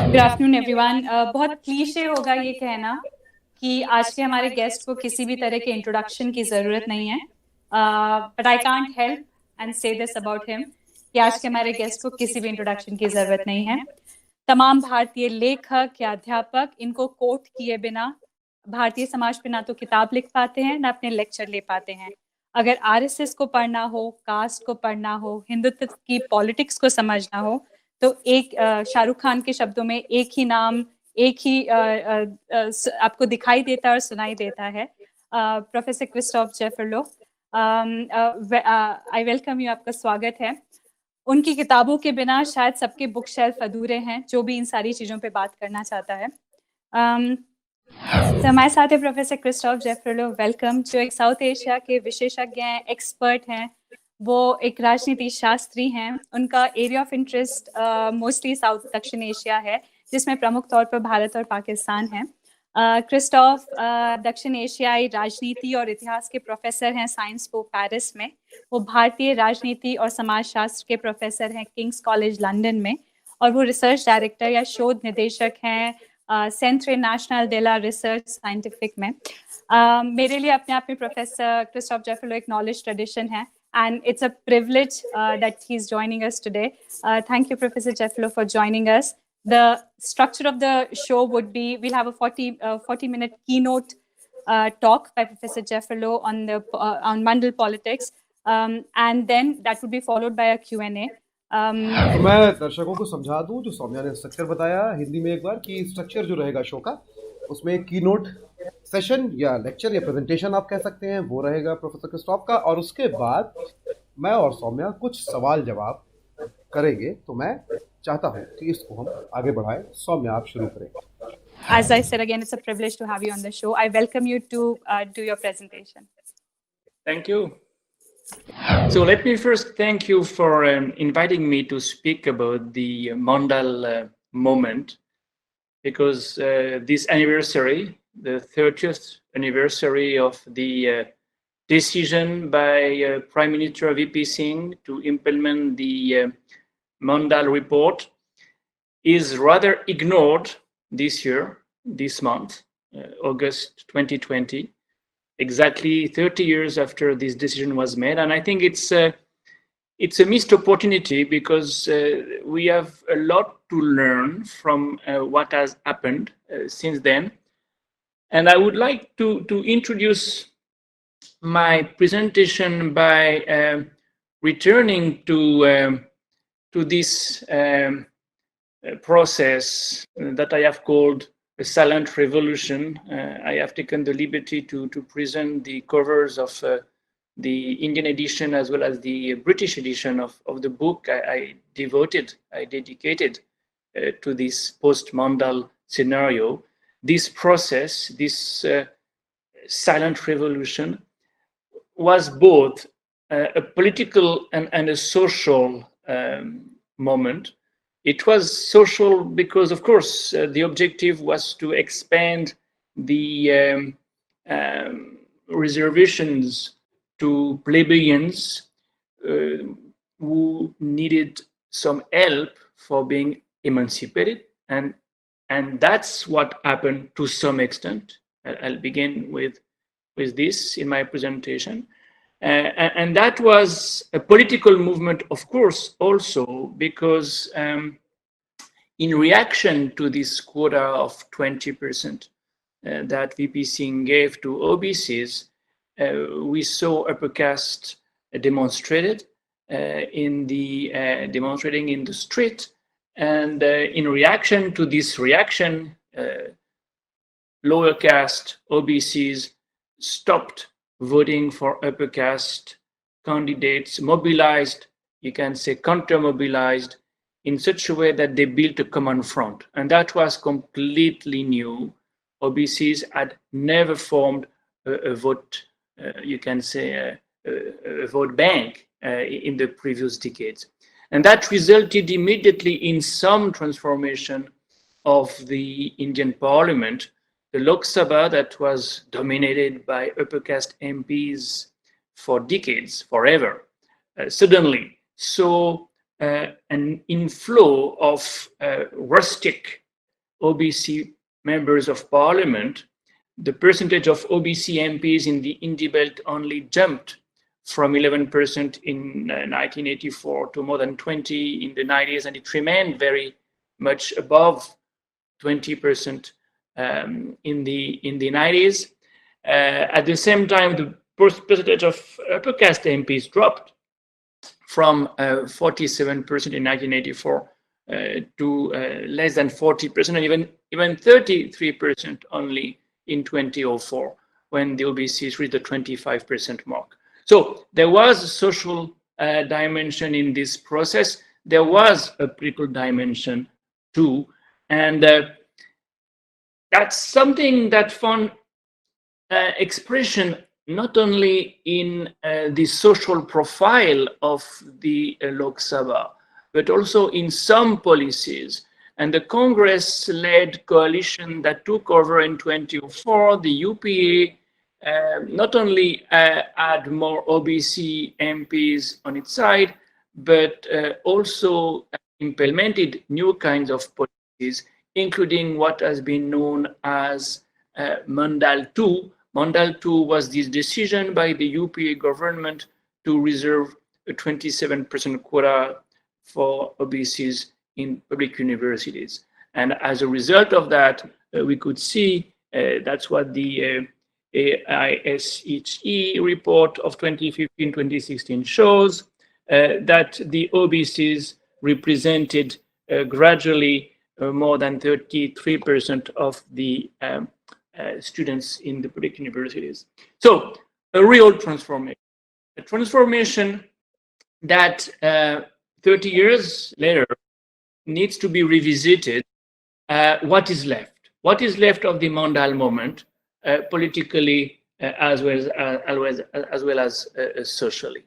Good afternoon everyone. बहुत cliché होगा ये कहना कि आज के हमारे गेस्ट को किसी भी तरह के इंट्रोडक्शन की ज़रूरत नहीं है, but I can't help and से दिस अबाउट हिम कि आज के हमारे गेस्ट को किसी भी इंट्रोडक्शन की ज़रूरत नहीं है। तमाम भारतीय लेखक या अध्यापक इनको कोट किए बिना भारतीय समाज पे ना तो किताब लिख पाते हैं ना अपने लेक्चर ले पाते हैं। अगर आरएसएस को पढ़ना हो, कास्ट को पढ़ना हो, हिंदुत्व की पॉलिटिक्स को समझना हो, तो एक शाहरुख खान के शब्दों में एक ही नाम, एक ही आपको दिखाई देता है और सुनाई देता है, professor Christophe Jaffrelot. I welcome you, आपका स्वागत है। उनकी किताबों के बिना शायद सबके बुक शेल्फ अधूरे हैं, जो भी इन सारी चीज़ों पे बात करना चाहता है। तो हमारे साथ है प्रोफेसर क्रिस्टोफ जेफरलो, वेलकम, जो एक साउथ एशिया के विशेषज्ञ हैं, एक्सपर्ट हैं। वो एक राजनीति शास्त्री हैं। उनका area of interest mostly south दक्षिण एशिया है, जिसमें प्रमुख तौर पर भारत और पाकिस्तान है। क्रिस्टोफ दक्षिण एशियाई राजनीति और इतिहास के प्रोफेसर हैं साइंस पो पेरिस में। वो भारतीय राजनीति और समाजशास्त्र के प्रोफेसर हैं किंग्स कॉलेज लंदन में, और वो रिसर्च डायरेक्टर या शोध निदेशक हैं सेंट्रे नेशनल डेला रिसर्च साइंटिफिक में। मेरे लिए अपने आप में प्रोफेसर क्रिस्टोफ जेफरलो एक नॉलेज ट्रेडिशन है, and it's a privilege that he's joining us today. Thank you, Professor Jaffrelot, for joining us. The structure of the show would be, we'll have a 40-minute keynote talk by Professor Jaffrelot on Mandal politics, and then that would be followed by a Q&A. तो मैं दर्शकों को समझा दूं जो सौम्या ने structure बताया हिंदी में एक बार, कि स्ट्रक्चर जो रहेगा शो का, उसमें एक कीनोट सेशन या लेक्चर या प्रेजेंटेशन आप कह सकते हैं, वो रहेगा प्रोफेसर क्रिस्टोफ का, और उसके बाद मैं और सौम्या कुछ सवाल जवाब करेंगे। तो मैं चाहता हूं कि इसको हम आगे बढ़ाएं। सौम्या, आप शुरू करें। As I said again, it's a privilege to have you on the show. I welcome you to do your presentation. Thank you. So let me first thank you for inviting me to speak about the Mandal moment, because this anniversary, the 30th anniversary of the decision by Prime Minister VP Singh to implement the Mandal report, is rather ignored this year, this month, August 2020. Exactly 30 years after this decision was made. And I think it's a missed opportunity, because we have a lot to learn from what has happened since then. And I would like to introduce my presentation by returning to this process that I have called a silent revolution. I have taken the liberty to present the covers of the Indian edition as well as the British edition of the book I dedicated to this post-Mandal scenario. This process, this silent revolution, was both a political and a social moment. It was social because, of course, the objective was to expand the reservations to plebeians who needed some help for being emancipated, and that's what happened to some extent. I'll begin with this in my presentation. And that was a political movement, of course, also because in reaction to this quota of 20% that VP Singh gave to OBCs, we saw upper caste demonstrating in the street. And in reaction to this reaction, lower caste OBCs stopped voting for upper caste candidates, mobilized, you can say counter-mobilized, in such a way that they built a common front. And that was completely new. OBCs had never formed a vote, you can say a vote bank in the previous decades. And that resulted immediately in some transformation of the Indian parliament. The Lok Sabha, that was dominated by upper caste MPs for decades, forever, suddenly saw an inflow of rustic OBC members of parliament, the percentage of OBC MPs in the Indie Belt only jumped from 11% in 1984 to more than 20 in the 90s, and it remained very much above 20% in the 90s. At the same time, the percentage of upper caste MPs dropped from 47% in 1984 to less than 40%, and even 33% only in 2004, when the OBCs reached the 25% mark. So there was a social dimension in this process. There was a political dimension too, and that's something that found expression not only in the social profile of the Lok Sabha, but also in some policies. And the Congress-led coalition that took over in 2004, the UPA, not only had more OBC MPs on its side, but also implemented new kinds of policies, including what has been known as Mandal 2. Mandal 2 was this decision by the UPA government to reserve a 27% quota for OBCs in public universities. And as a result of that, we could see that's what the AISHE report of 2015-2016 shows, that the OBCs represented gradually more than 33% of the students in the public universities. So a real transformation, a transformation that 30 years later needs to be revisited. What is left? What is left of the Mandal moment, politically as well as socially?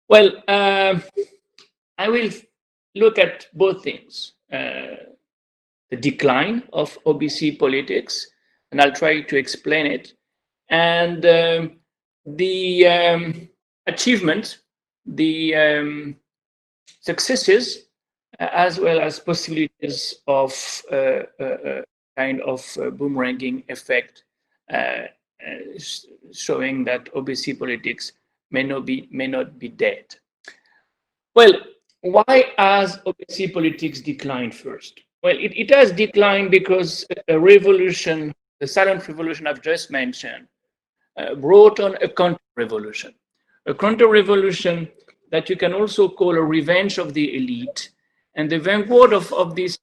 Well, I will look at both things. The decline of OBC politics, and I'll try to explain it, and the achievement, the successes, as well as possibilities of a kind of boomeranging effect, showing that OBC politics may not be dead. Well, why has OBC politics declined first? Well, it has declined because a revolution, the silent revolution I've just mentioned, brought on a counter-revolution. A counter-revolution that you can also call a revenge of the elite. And the vanguard of this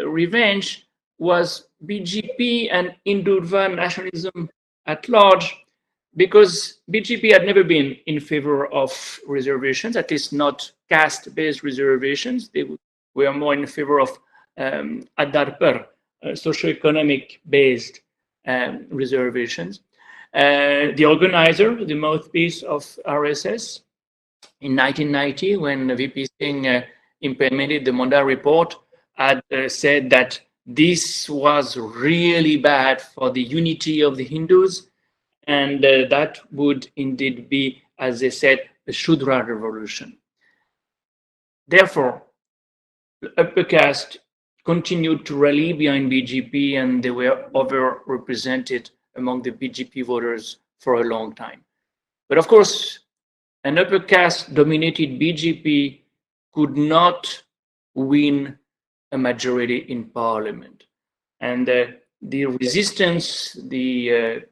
revenge was BJP and Hindutva nationalism at large, because BJP had never been in favor of reservations, at least not caste-based reservations. They were more in favor of Adarpar, socioeconomic-based reservations. The organizer, the mouthpiece of RSS, in 1990, when VP Singh implemented the Mandal report, had said that this was really bad for the unity of the Hindus, and that would indeed be, as they said, a Shudra revolution. Therefore, the upper caste continued to rally behind BJP, and they were overrepresented among the BJP voters for a long time. But of course, an upper caste dominated BJP could not win a majority in parliament. And the resistance, the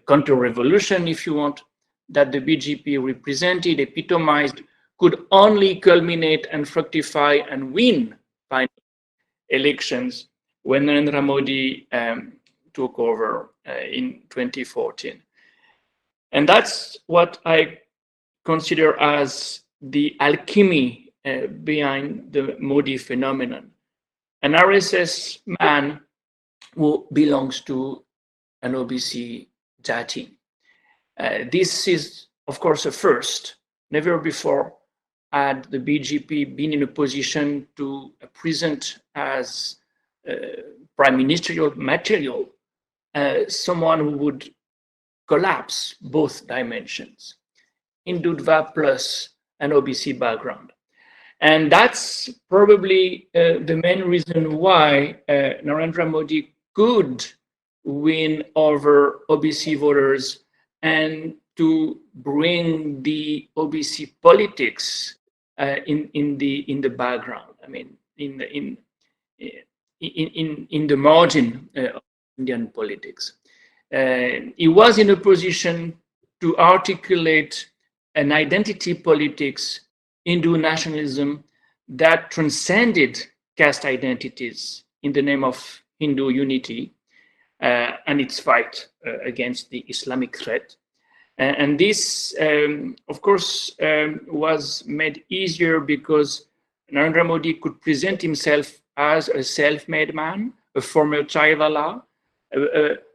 counter-revolution, if you want, that the BJP represented, epitomized, could only culminate and fructify and win final elections when Narendra Modi took over in 2014. And that's what I consider as the alchemy behind the Modi phenomenon. An RSS man who belongs to an OBC Jaati. This is, of course, a first. Never before had the BJP been in a position to present as prime ministerial material someone who would collapse both dimensions, Hindutva plus an OBC background. And that's probably the main reason why Narendra Modi could win over OBC voters and to bring the OBC politics in the background. I mean, in the margin of Indian politics. He was in a position to articulate an identity politics, Hindu nationalism that transcended caste identities in the name of Hindu unity and its fight against the Islamic threat. And this, of course, was made easier because Narendra Modi could present himself as a self-made man, a former Chaivala,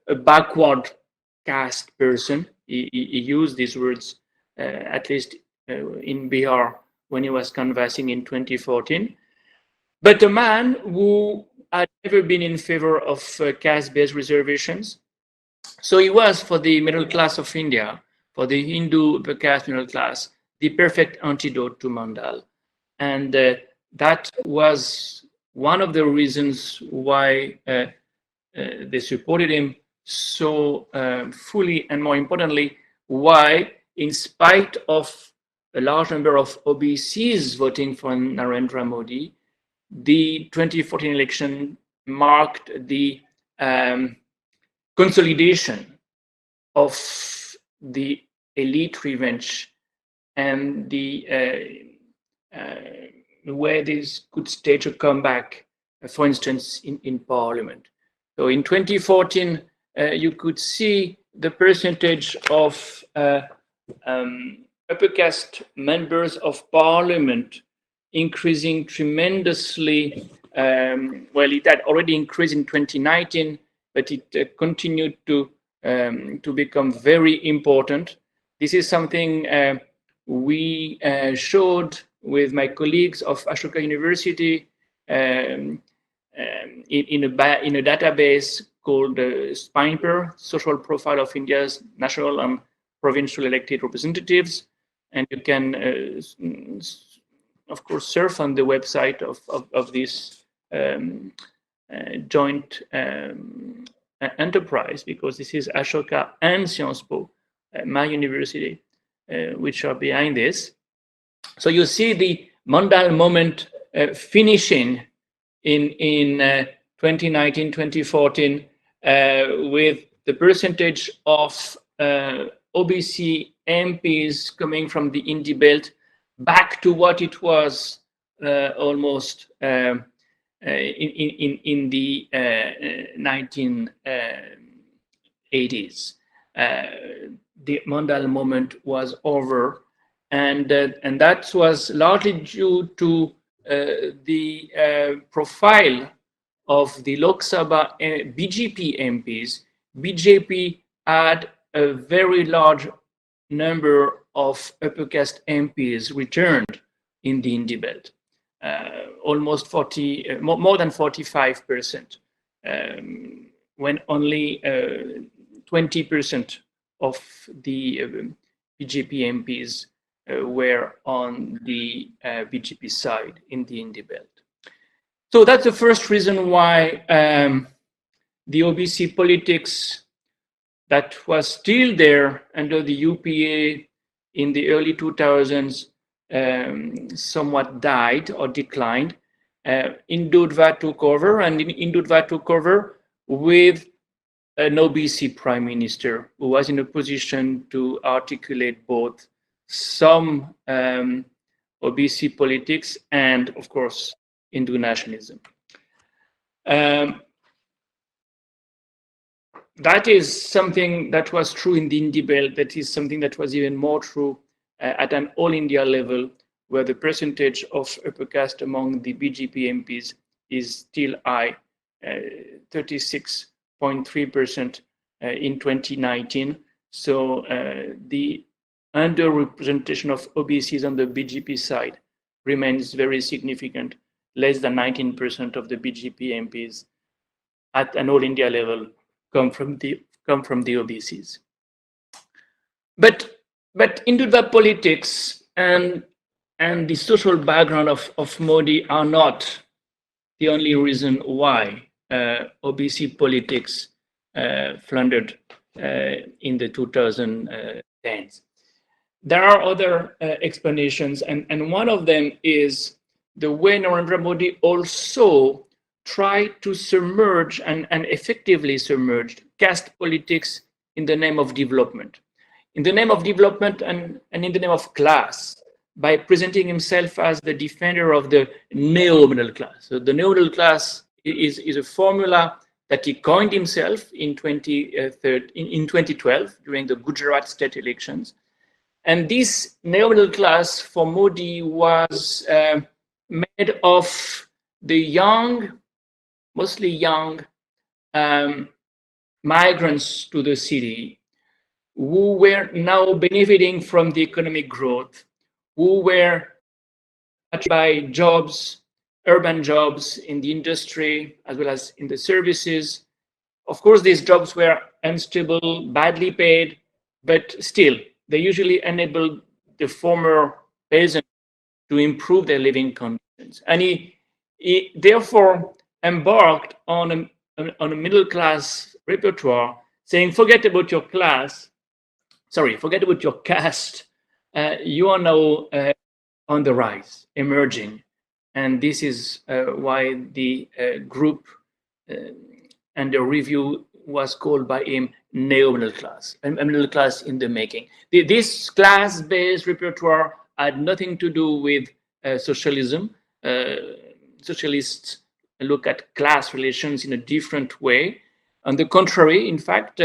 a backward caste person. He used these words, at least in Bihar, when he was canvassing in 2014. But a man who had never been in favor of caste-based reservations. So he was, for the middle class of India, for the Hindu upper caste middle class, the perfect antidote to Mandal. And that was one of the reasons why they supported him so fully, and more importantly, why, in spite of a large number of OBCs voting for Narendra Modi, the 2014 election marked the consolidation of the elite revenge and the way this could stage a comeback, for instance, in Parliament. So in 2014, you could see the percentage of upper caste members of Parliament increasing tremendously. Well, it had already increased in 2019, but it continued to become very important. This is something we showed with my colleagues of Ashoka University in a database called SPINPER, Social Profile of India's National and Provincial Elected Representatives. And you can, of course, surf on the website of this joint enterprise, because this is Ashoka and Sciences Po, my university, which are behind this. So you see the Mandal moment finishing in 2019, 2014, with the percentage of OBC MPs coming from the Indie belt back to what it was almost in the 1980s. The Mandal moment was over, and that was largely due to the profile of the Lok Sabha BJP MPs. BJP had a very large number of upper caste MPs returned in the Indie belt, almost 40, more than 45%, when only 20% of the BJP MPs were on the BJP side in the Indie belt. So that's the first reason why the OBC politics that was still there under the UPA in the early 2000s somewhat died or declined. Hindutva took over, and Hindutva took over with an OBC prime minister who was in a position to articulate both some OBC politics and, of course, Hindu nationalism. That is something that was true in the Indie belt. That is something that was even more true at an all India level, where the percentage of upper caste among the BJP MPs is still high, 36.3% in 2019. So the underrepresentation of OBCs on the BJP side remains very significant. Less than 19% of the BJP MPs at an all India level come from the OBCs. But Hindutva politics and and the social background of Modi are not the only reason why obesity politics floundered in the 2010s. There are other explanations, and one of them is the way Narendra Modi also tried to submerge and effectively submerged caste politics in the name of development. In the name of development and in the name of class, by presenting himself as the defender of the neo-middle class. So the neo-middle class is a formula that he coined himself in 2012 during the Gujarat state elections. And this neo-middle class for Modi was made of the young, mostly young migrants to the city who were now benefiting from the economic growth, who were by jobs, urban jobs in the industry, as well as in the services. Of course, these jobs were unstable, badly paid, but still, they usually enabled the former peasants to improve their living conditions. And he therefore embarked on a middle class repertoire, saying, forget about your class, forget about your caste, you are now on the rise, emerging. And this is why the group and the review was called by him neo-middle class, a middle class in the making. This class-based repertoire had nothing to do with socialism. Socialists look at class relations in a different way. On the contrary, in fact,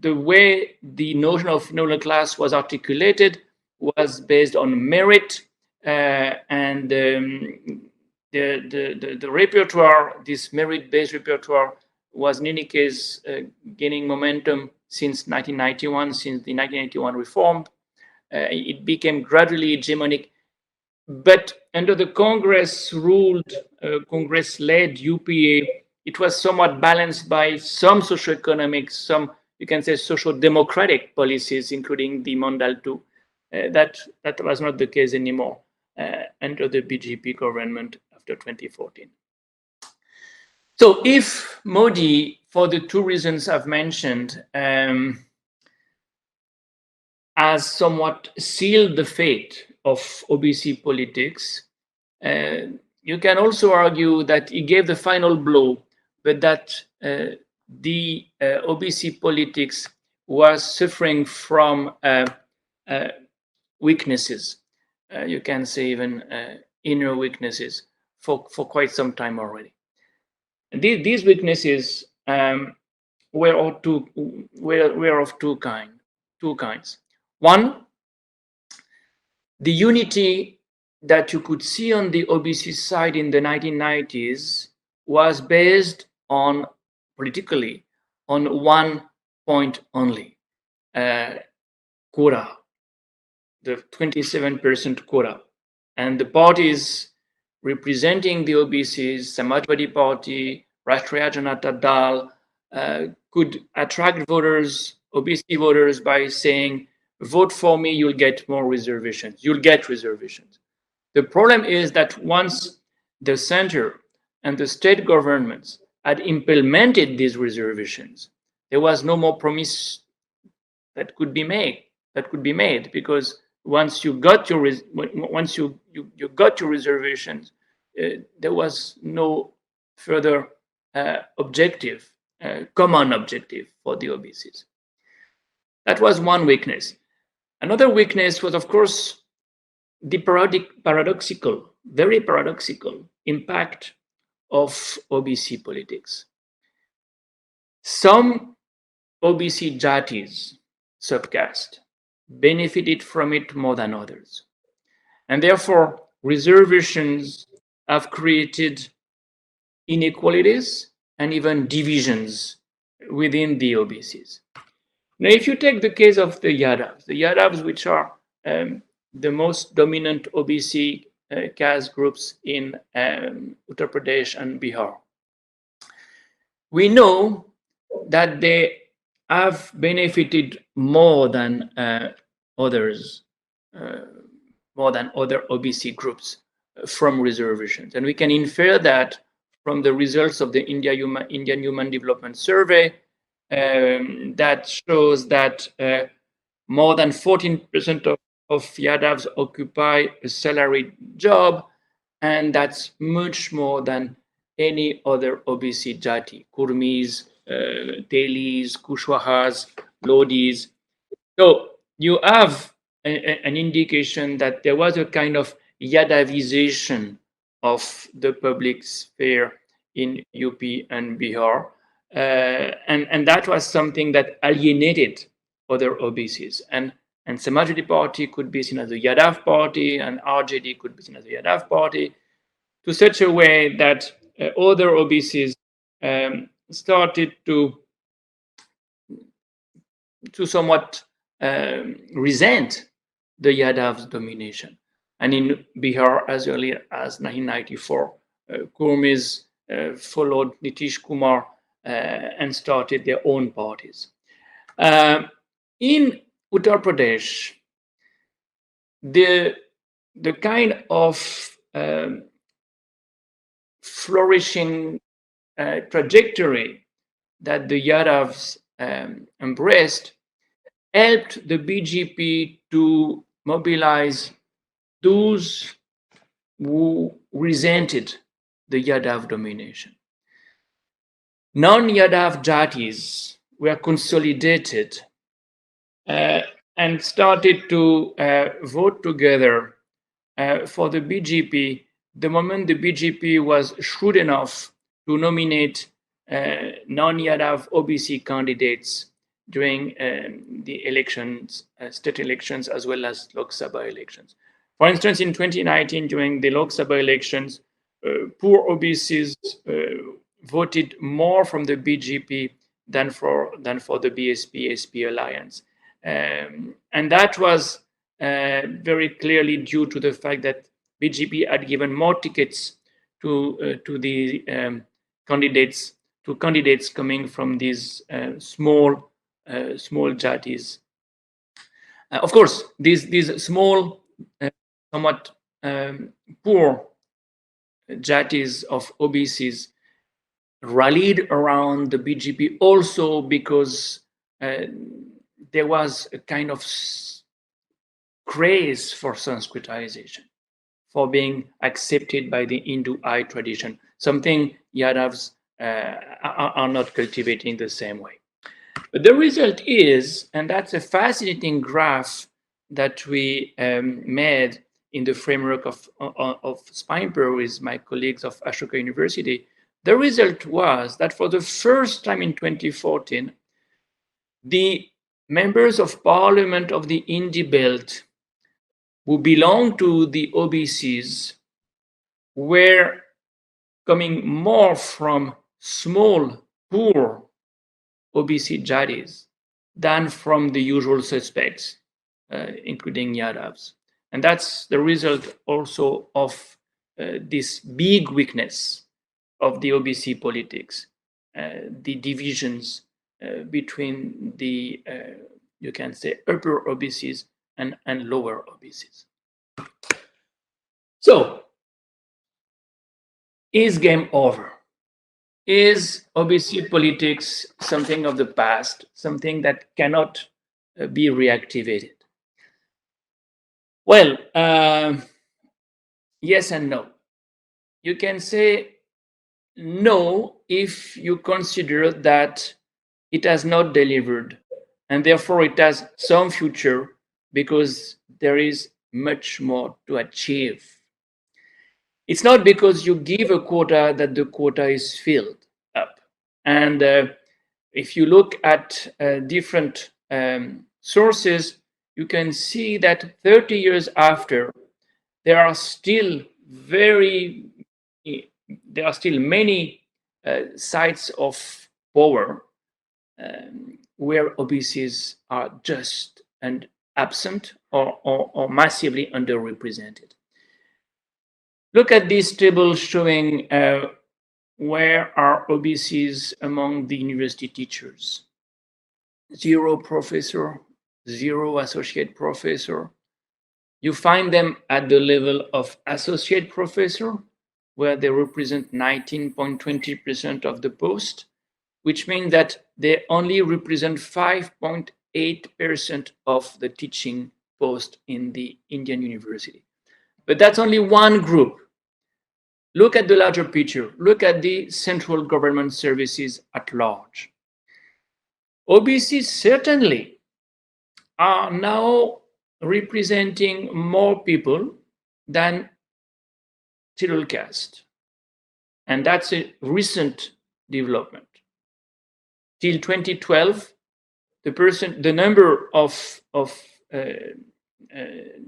the way the notion of middle class was articulated was based on merit, and the repertoire, this merit-based repertoire, was in any case gaining momentum since 1991, since the 1981 reform. It became gradually hegemonic, but under the Congress-ruled, Congress-led UPA, it was somewhat balanced by some socioeconomic, some, you can say, social-democratic policies, including the Mandal II. That was not the case anymore under the BJP government after 2014. So if Modi, for the two reasons I've mentioned, has somewhat sealed the fate of obesity politics, you can also argue that he gave the final blow, but that the obesity politics was suffering from weaknesses. You can say even inner weaknesses for quite some time already. These weaknesses were of two kinds. One, the unity that you could see on the obesity side in the 1990s was based on, politically, on one point only, quota, the 27% quota. And the parties representing the obesis, Samajwadi Party, Rashtriya Janata Dal, could attract voters, obesity voters, by saying, vote for me, you'll get more reservations. You'll get reservations. The problem is that once the center and the state governments had implemented these reservations, there was no more promise that could be made, because once you got your got your reservations, there was no further objective, common objective for the obesis. That was one weakness. Another weakness was, of course, the very paradoxical impact of obesity politics. Some obesity Jaatis, subcaste, benefited from it more than others. And therefore, reservations have created inequalities and even divisions within the obesis. Now, if you take the case of the Yadavs, which are the most dominant obesity caste groups in Uttar Pradesh and Bihar, we know that they have benefited more than others more than other OBC groups from reservations. And we can infer that from the results of the Indian Human Development Survey that shows that more than 14% of Yadavs occupy a salaried job, and that's much more than any other OBC Jati, Kurmis, Telis, Kushwahas, Lodis. So you have an indication that there was a kind of Yadavization of the public sphere in UP and Bihar. And that was something that alienated other OBCs. And Samajwadi Party could be seen as a Yadav party, and RJD could be seen as a Yadav party, to such a way that other OBCs started to somewhat resent the Yadav's domination. And in Bihar, as early as 1994, Kurmis followed Nitish Kumar and started their own parties. In Uttar Pradesh, the kind of flourishing trajectory that the Yadavs embraced helped the BJP to mobilize those who resented the Yadav domination. Non-Yadav Jatis were consolidated and started to vote together for the BJP the moment the BJP was shrewd enough to nominate non-Yadav OBC candidates during the elections, state elections, as well as Lok Sabha elections. For instance, in 2019, during the Lok Sabha elections, poor OBCs voted more from the BJP than for the BSP-SP alliance. And that was very clearly due to the fact that BJP had given more tickets to the candidates coming from these small jatis. Of course, these small, somewhat poor jatis of OBCs rallied around the BJP also because there was a kind of craze for Sanskritization, for being accepted by the Hindu-I tradition, something Yadavs are not cultivating the same way. But the result is, and that's a fascinating graph that we made in the framework of SPINPER with my colleagues of Ashoka University, the result was that for the first time in 2014, the members of parliament of the Indie Belt who belong to the OBCs were coming more from small, poor OBC Jatis than from the usual suspects, including Yadavs. And that's the result also of this big weakness of the OBC politics, the divisions between the, you can say, upper OBCs and lower OBCs. So, is game over? Is OBC politics something of the past, something that cannot be reactivated? Well, yes and no. You can say no if you consider that it has not delivered, and therefore it has some future because there is much more to achieve. It's not because you give a quota that the quota is filled up. And if you look at different sources, you can see that 30 years after, there are still many sites of power where OBCs are just and absent or massively underrepresented. Look at this table showing where are OBCs among the university teachers. 0 professor, 0 associate professor, You find them at the level of associate professor, where they represent 19.20% of the post, which means that they only represent 5.8% of the teaching post in the Indian university. But that's only one group. Look at the larger picture. Look at the central government services at large. OBCs certainly are now representing more people than scheduled caste. And that's a recent development. Till 2012, the number of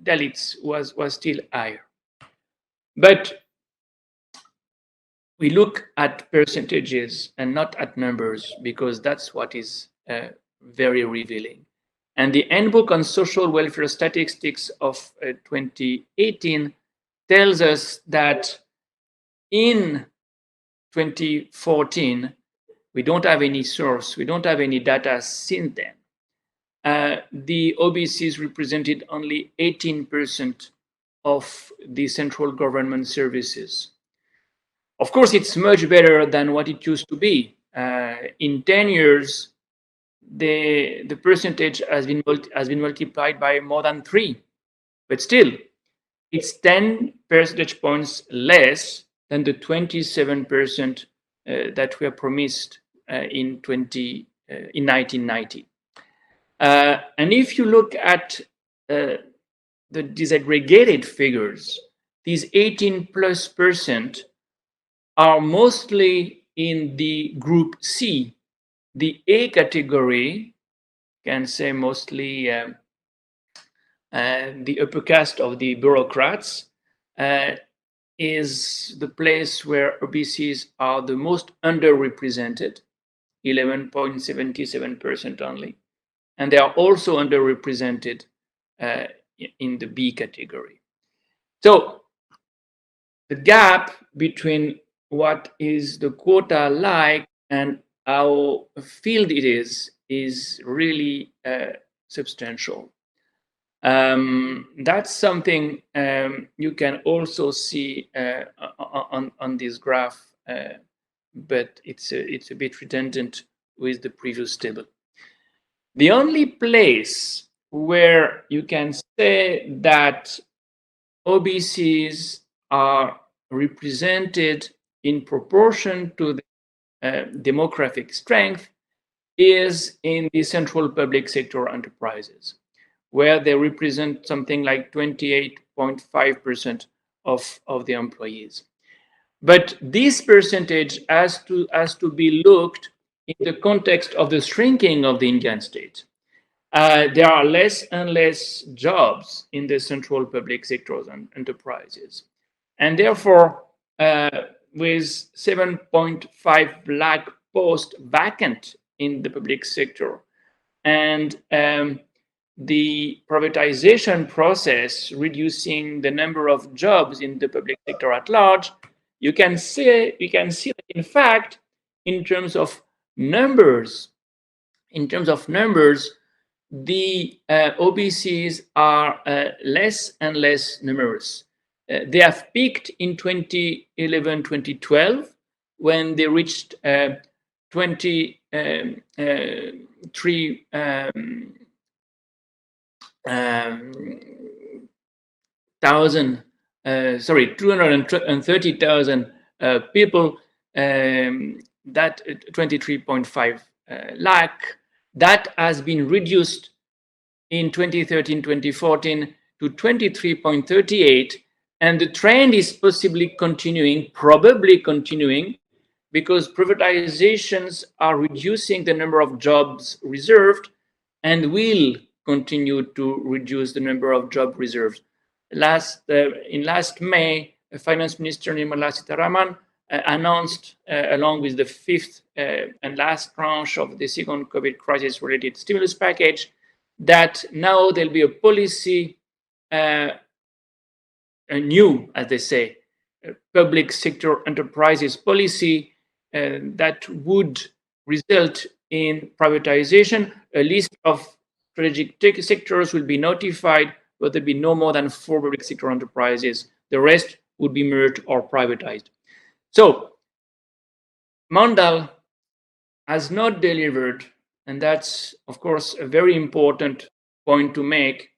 Dalits was still higher. But we look at percentages and not at numbers, because that's what is very revealing. And the Handbook on Social Welfare Statistics of 2018 tells us that in 2014, we don't have any source, we don't have any data since then. The OBCs represented only 18% of the central government services. Of course, it's much better than what it used to be. In 10 years, the percentage has been multiplied by more than 3. But still, it's 10 percentage points less than the 27% that were promised in 1990. And if you look at the disaggregated figures, these 18+% are mostly in the group C. The A category, can say mostly the upper caste of the bureaucrats, is the place where OBCs are the most underrepresented, 11.77% only. And they are also underrepresented in the B category. So the gap between what is the quota like and how filled it is really substantial. That's something you can also see on this graph, but it's a bit redundant with the previous table. The only place where you can say that OBCs are represented in proportion to the demographic strength is in the central public sector enterprises, where they represent something like 28.5% of the employees. But this percentage has to be looked in the context of the shrinking of the Indian state. There are less and less jobs in the central public sectors and enterprises. And therefore, with 7.5 lakh posts vacant in the public sector, and the privatization process reducing the number of jobs in the public sector at large, we can see that, in fact, in terms of numbers, the OBCs are less and less numerous. They have peaked in 2011-2012 when they reached 230,000 people, that 23.5 lakh. That has been reduced in 2013-2014 to 23.38, and the trend is probably continuing, because privatizations are reducing the number of jobs reserved and will continue to reduce the number of jobs reserved. Last May, Finance Minister Nirmala Sitharaman announced, along with the fifth and last tranche of the second COVID crisis-related stimulus package, that now there'll be a policy, a new, as they say, public sector enterprises policy that would result in privatization. A list of strategic sectors will be notified but there'd be no more than 4 public sector enterprises. The rest would be merged or privatized. So Mandal has not delivered, and that's, of course, a very important point to make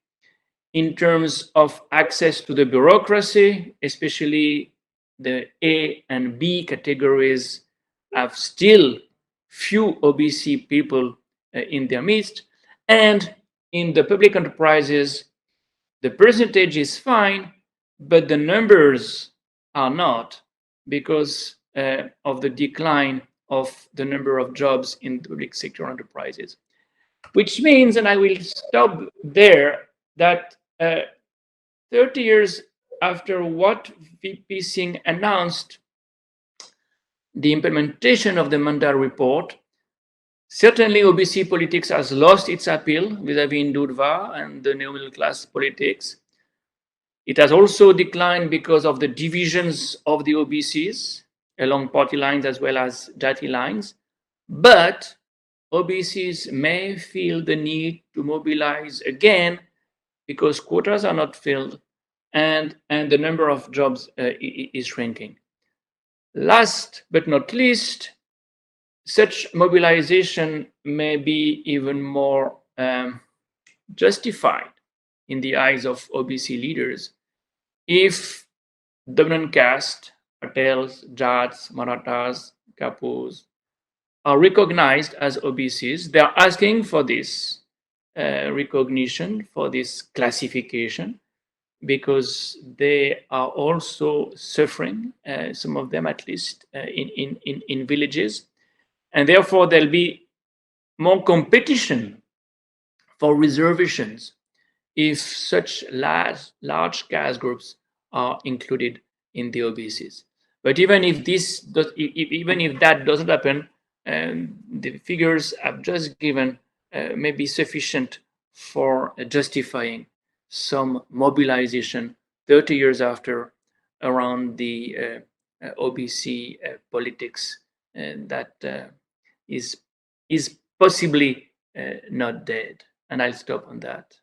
in terms of access to the bureaucracy, especially the A and B categories have still few OBC people in their midst. And in the public enterprises, the percentage is fine, but the numbers are not, because of the decline of the number of jobs in the public sector enterprises. Which means, and I will stop there, that 30 years after what VP Singh announced the implementation of the Mandal report, certainly OBC politics has lost its appeal vis-à-vis Hindutva and the neo-middle class politics. It has also declined because of the divisions of the OBCs along party lines as well as Jati lines. But OBCs may feel the need to mobilize again because quotas are not filled and the number of jobs is shrinking. Last but not least, such mobilization may be even more justified in the eyes of OBC leaders if dominant caste, Patels, Jaats, Marathas, Kapurs, are recognized as OBCs. They are asking for this recognition, for this classification, because they are also suffering, some of them at least, in villages. And therefore, there'll be more competition for reservations if such large caste groups are included in the OBCs. But even if that doesn't happen, the figures I've just given may be sufficient for justifying some mobilization 30 years after around the OBC politics that is possibly not dead. And I'll stop on that.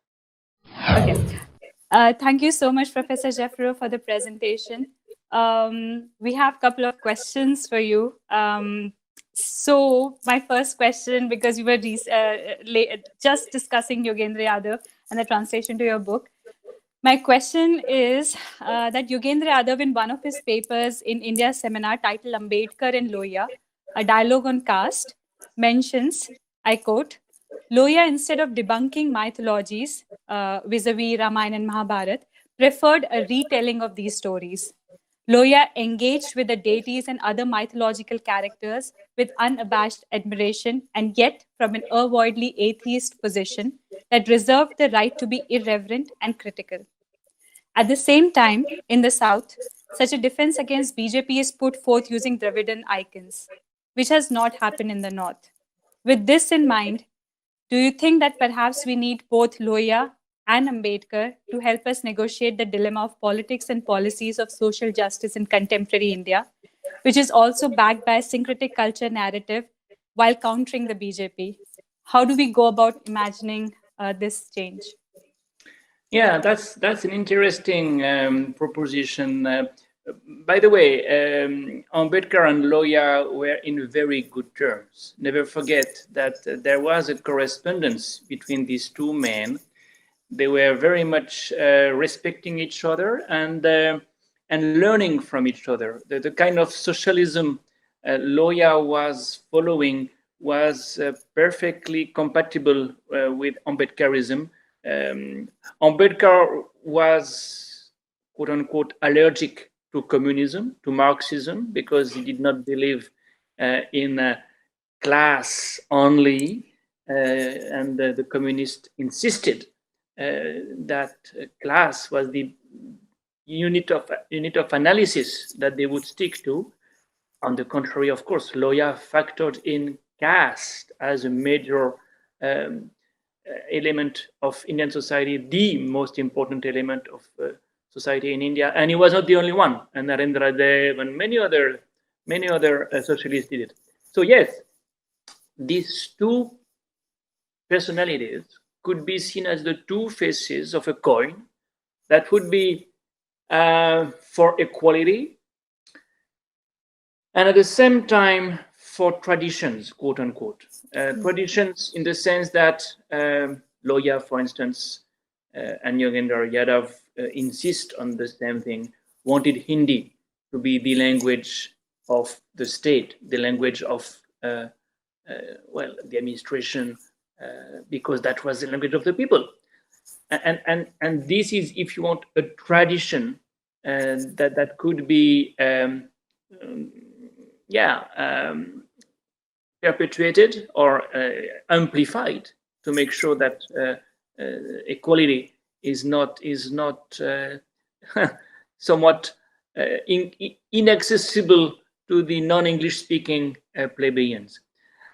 Okay. Thank you so much, Professor Jaffrelot, for the presentation. We have a couple of questions for you. So my first question, because you were just discussing Yogendra Yadav and the translation to your book, my question is that Yogendra Yadav, in one of his papers in India's seminar titled Ambedkar and Lohya, a dialogue on caste, mentions, I quote, Lohya, instead of debunking mythologies vis-a-vis Ramayana and Mahabharata, preferred a retelling of these stories. Lohya engaged with the deities and other mythological characters with unabashed admiration, and yet from an avowedly atheist position that reserved the right to be irreverent and critical. At the same time, in the South, such a defense against BJP is put forth using Dravidian icons, which has not happened in the North. With this in mind, do you think that perhaps we need both Lohya and Ambedkar to help us negotiate the dilemma of politics and policies of social justice in contemporary India, which is also backed by a syncretic culture narrative while countering the BJP? How do we go about imagining this change? Yeah, that's an interesting proposition. By the way, Ambedkar and Lohya were in very good terms. Never forget that there was a correspondence between these two men. They were very much respecting each other and learning from each other. The kind of socialism Lohya was following was perfectly compatible with Ambedkarism. Ambedkar was, quote unquote, allergic to communism, to Marxism, because he did not believe in class only, and the communists insisted that class was the unit of analysis that they would stick to. On the contrary, of course, Lohya factored in caste as a major element of Indian society, the most important element of society in India, and he was not the only one. And Narendra Dev and many other socialists did it. So yes, these two personalities could be seen as the two faces of a coin, that would be for equality, and at the same time for traditions, quote unquote. Traditions in the sense that Loya, for instance, and Yogendra Yadav insist on the same thing, wanted Hindi to be the language of the state, the language of, the administration, because that was the language of the people. And this is, if you want, a tradition that could be perpetuated or amplified to make sure that equality is not somewhat inaccessible to the non-English speaking plebeians.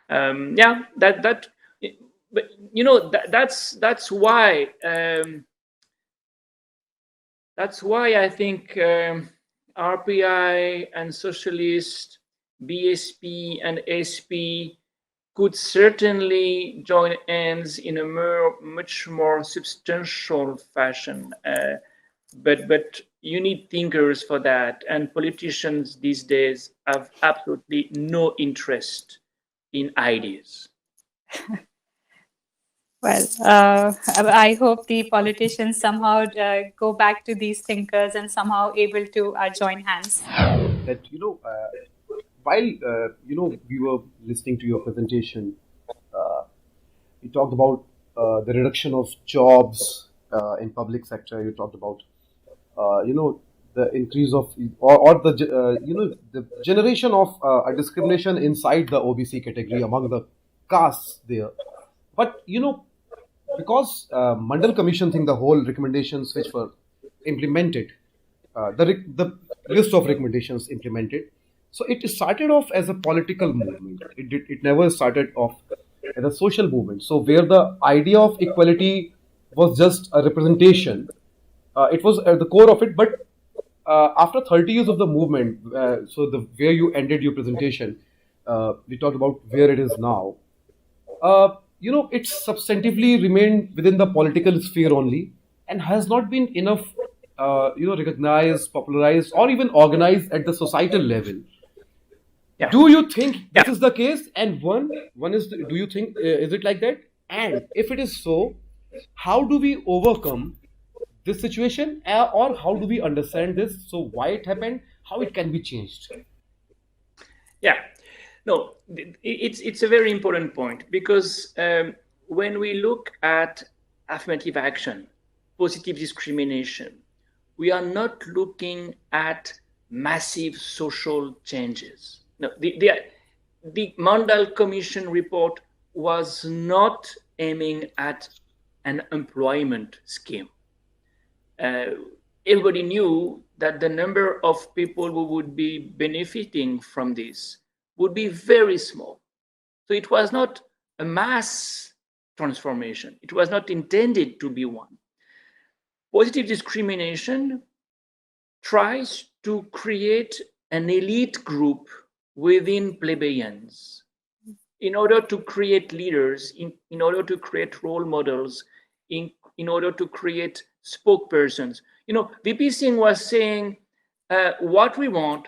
But that's why I think RPI and Socialist, BSP and SP could certainly join hands in a much more substantial fashion. But you need thinkers for that, and politicians these days have absolutely no interest in ideas. Well, I hope the politicians somehow go back to these thinkers and somehow able to join hands. That while we were listening to your presentation, you talked about the reduction of jobs in public sector. You talked about the increase of the generation of a discrimination inside the OBC category among the castes there. But because Mandal Commission thing, the whole recommendations which were implemented, the list of recommendations implemented, so it started off as a political movement. It never started off as a social movement. So where the idea of equality was just a representation, it was at the core of it. But after 30 years of the movement, so where you ended your presentation, we talked about where it is now. It's substantively remained within the political sphere only and has not been enough, recognized, popularized, or even organized at the societal level. Yeah. Do you think this is the case? And one is, do you think, is it like that? And if it is so, how do we overcome this situation, or how do we understand this? So why it happened, how it can be changed? Yeah. No, it's a very important point, because when we look at affirmative action, positive discrimination, we are not looking at massive social changes. No, the Mandal Commission report was not aiming at an employment scheme. Everybody knew that the number of people who would be benefiting from this would be very small. So it was not a mass transformation. It was not intended to be one. Positive discrimination tries to create an elite group within plebeians in order to create leaders, in order to create role models, in order to create spokespersons. VP Singh was saying, what we want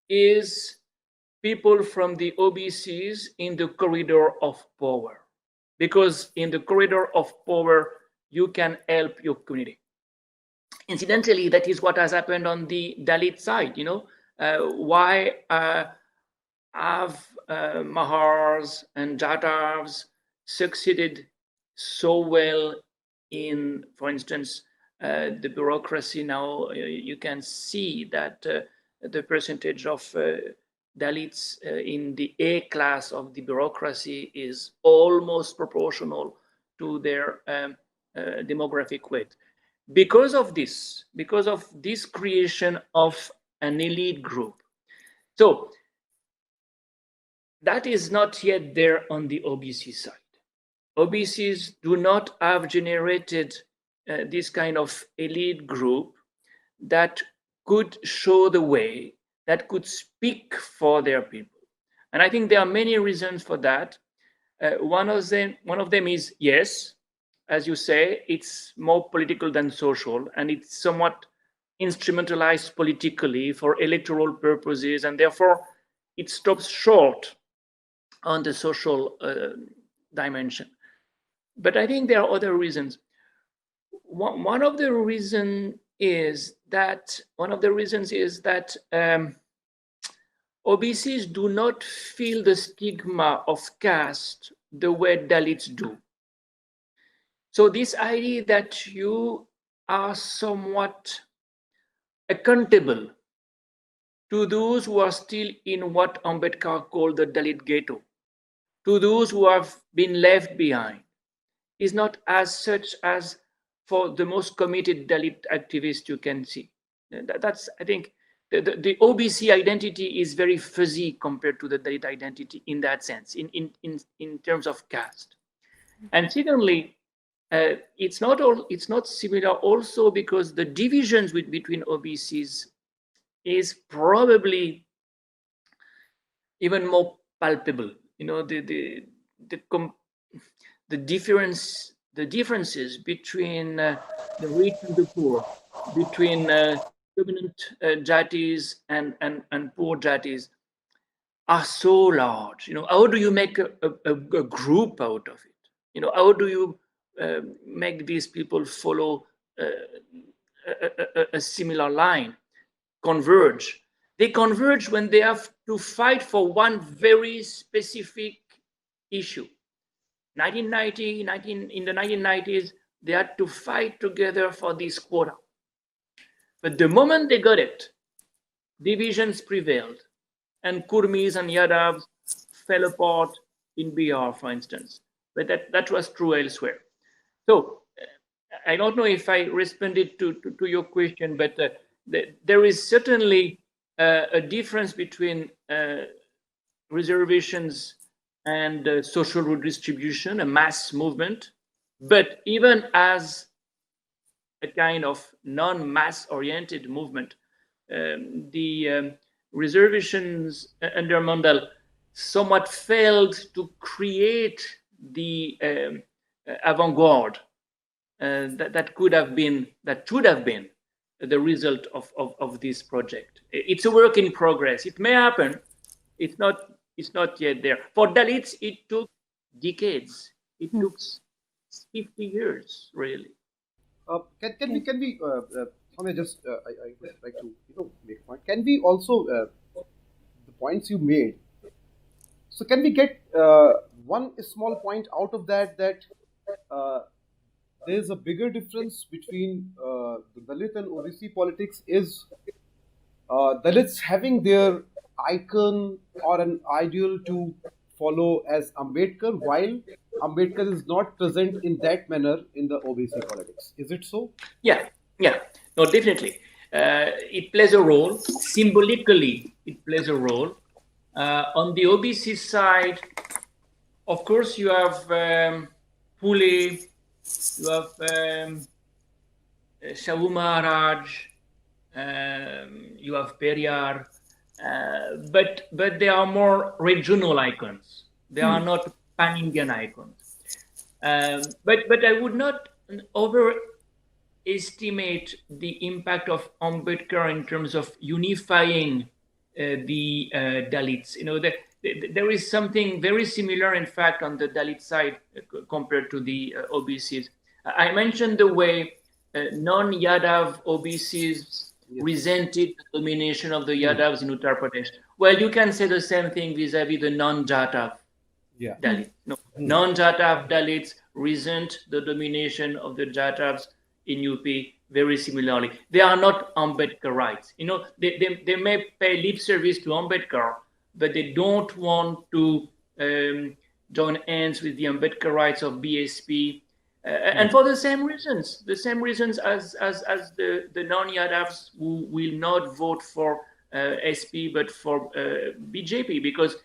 is people from the OBCs in the corridor of power, because in the corridor of power, you can help your community. Incidentally, that is what has happened on the Dalit side. Why have Mahars and Jaatavs succeeded so well in, for instance, the bureaucracy now? You can see that the percentage of Dalits in the A class of the bureaucracy is almost proportional to their demographic weight. Because of this creation of an elite group. So that is not yet there on the OBC side. OBCs do not have generated this kind of elite group that could show the way, that could speak for their people. And I think there are many reasons for that. One of them is, yes, as you say, it's more political than social, and it's somewhat instrumentalized politically for electoral purposes, and therefore it stops short on the social dimension. But I think there are other reasons. One of the reasons is that OBCs do not feel the stigma of caste the way Dalits do. So this idea that you are somewhat accountable to those who are still in what Ambedkar called the Dalit ghetto, to those who have been left behind, is not as such as for the most committed Dalit activists you can see. That's, I think, the OBC identity is very fuzzy compared to the Dalit identity in that sense, in terms of caste. And secondly, it's not similar also because the divisions between OBCs is probably even more palpable. You know, the differences between the rich and the poor, between dominant Jatis and poor Jatis are so large. You know, how do you make a group out of it? You know, how do you make these people follow a similar line, converge? They converge when they have to fight for one very specific issue. In the 1990s, they had to fight together for this quota. But the moment they got it, divisions prevailed, and Kurmis and Yadavs fell apart in Bihar, for instance. But that was true elsewhere. So I don't know if I responded to your question, but there is certainly a difference between reservations and social redistribution, a mass movement. But even as a kind of non-mass oriented movement, the reservations under Mandal somewhat failed to create the avant-garde that should have been the result of this project. It's a work in progress. It may happen. It's not yet there. For Dalits, it took decades. It took 50 years, really. Can we I would like to make a point. Can we also the points you made? So can we get one small point out of that there's a bigger difference between the Dalit and OBC politics is Dalits having their icon or an ideal to follow as Ambedkar, while Ambedkar is not present in that manner in the OBC politics. Is it so? Yeah. No, definitely. It plays a role. Symbolically, it plays a role. On the OBC side, of course, you have Pule, you have Shahu Maharaj, you have Periyar, but they are more regional icons. They are not pan-Indian icons. But I would not overestimate the impact of Ambedkar in terms of unifying the Dalits. You know, there is something very similar, in fact, on the Dalit side compared to the OBCs. I mentioned the way non-Yadav OBCs resented the domination of the Yadavs in Uttar Pradesh. Well, you can say the same thing vis-a-vis the non-Jatav Dalits. No, non-Jatav Dalits resent the domination of the Jatavs in UP very similarly. They are not Ambedkarites. You know, they may pay lip service to Ambedkar, but they don't want to join hands with the Ambedkarites of BSP. And for the same reasons as the non-Yadavs who will not vote for SP but for BJP because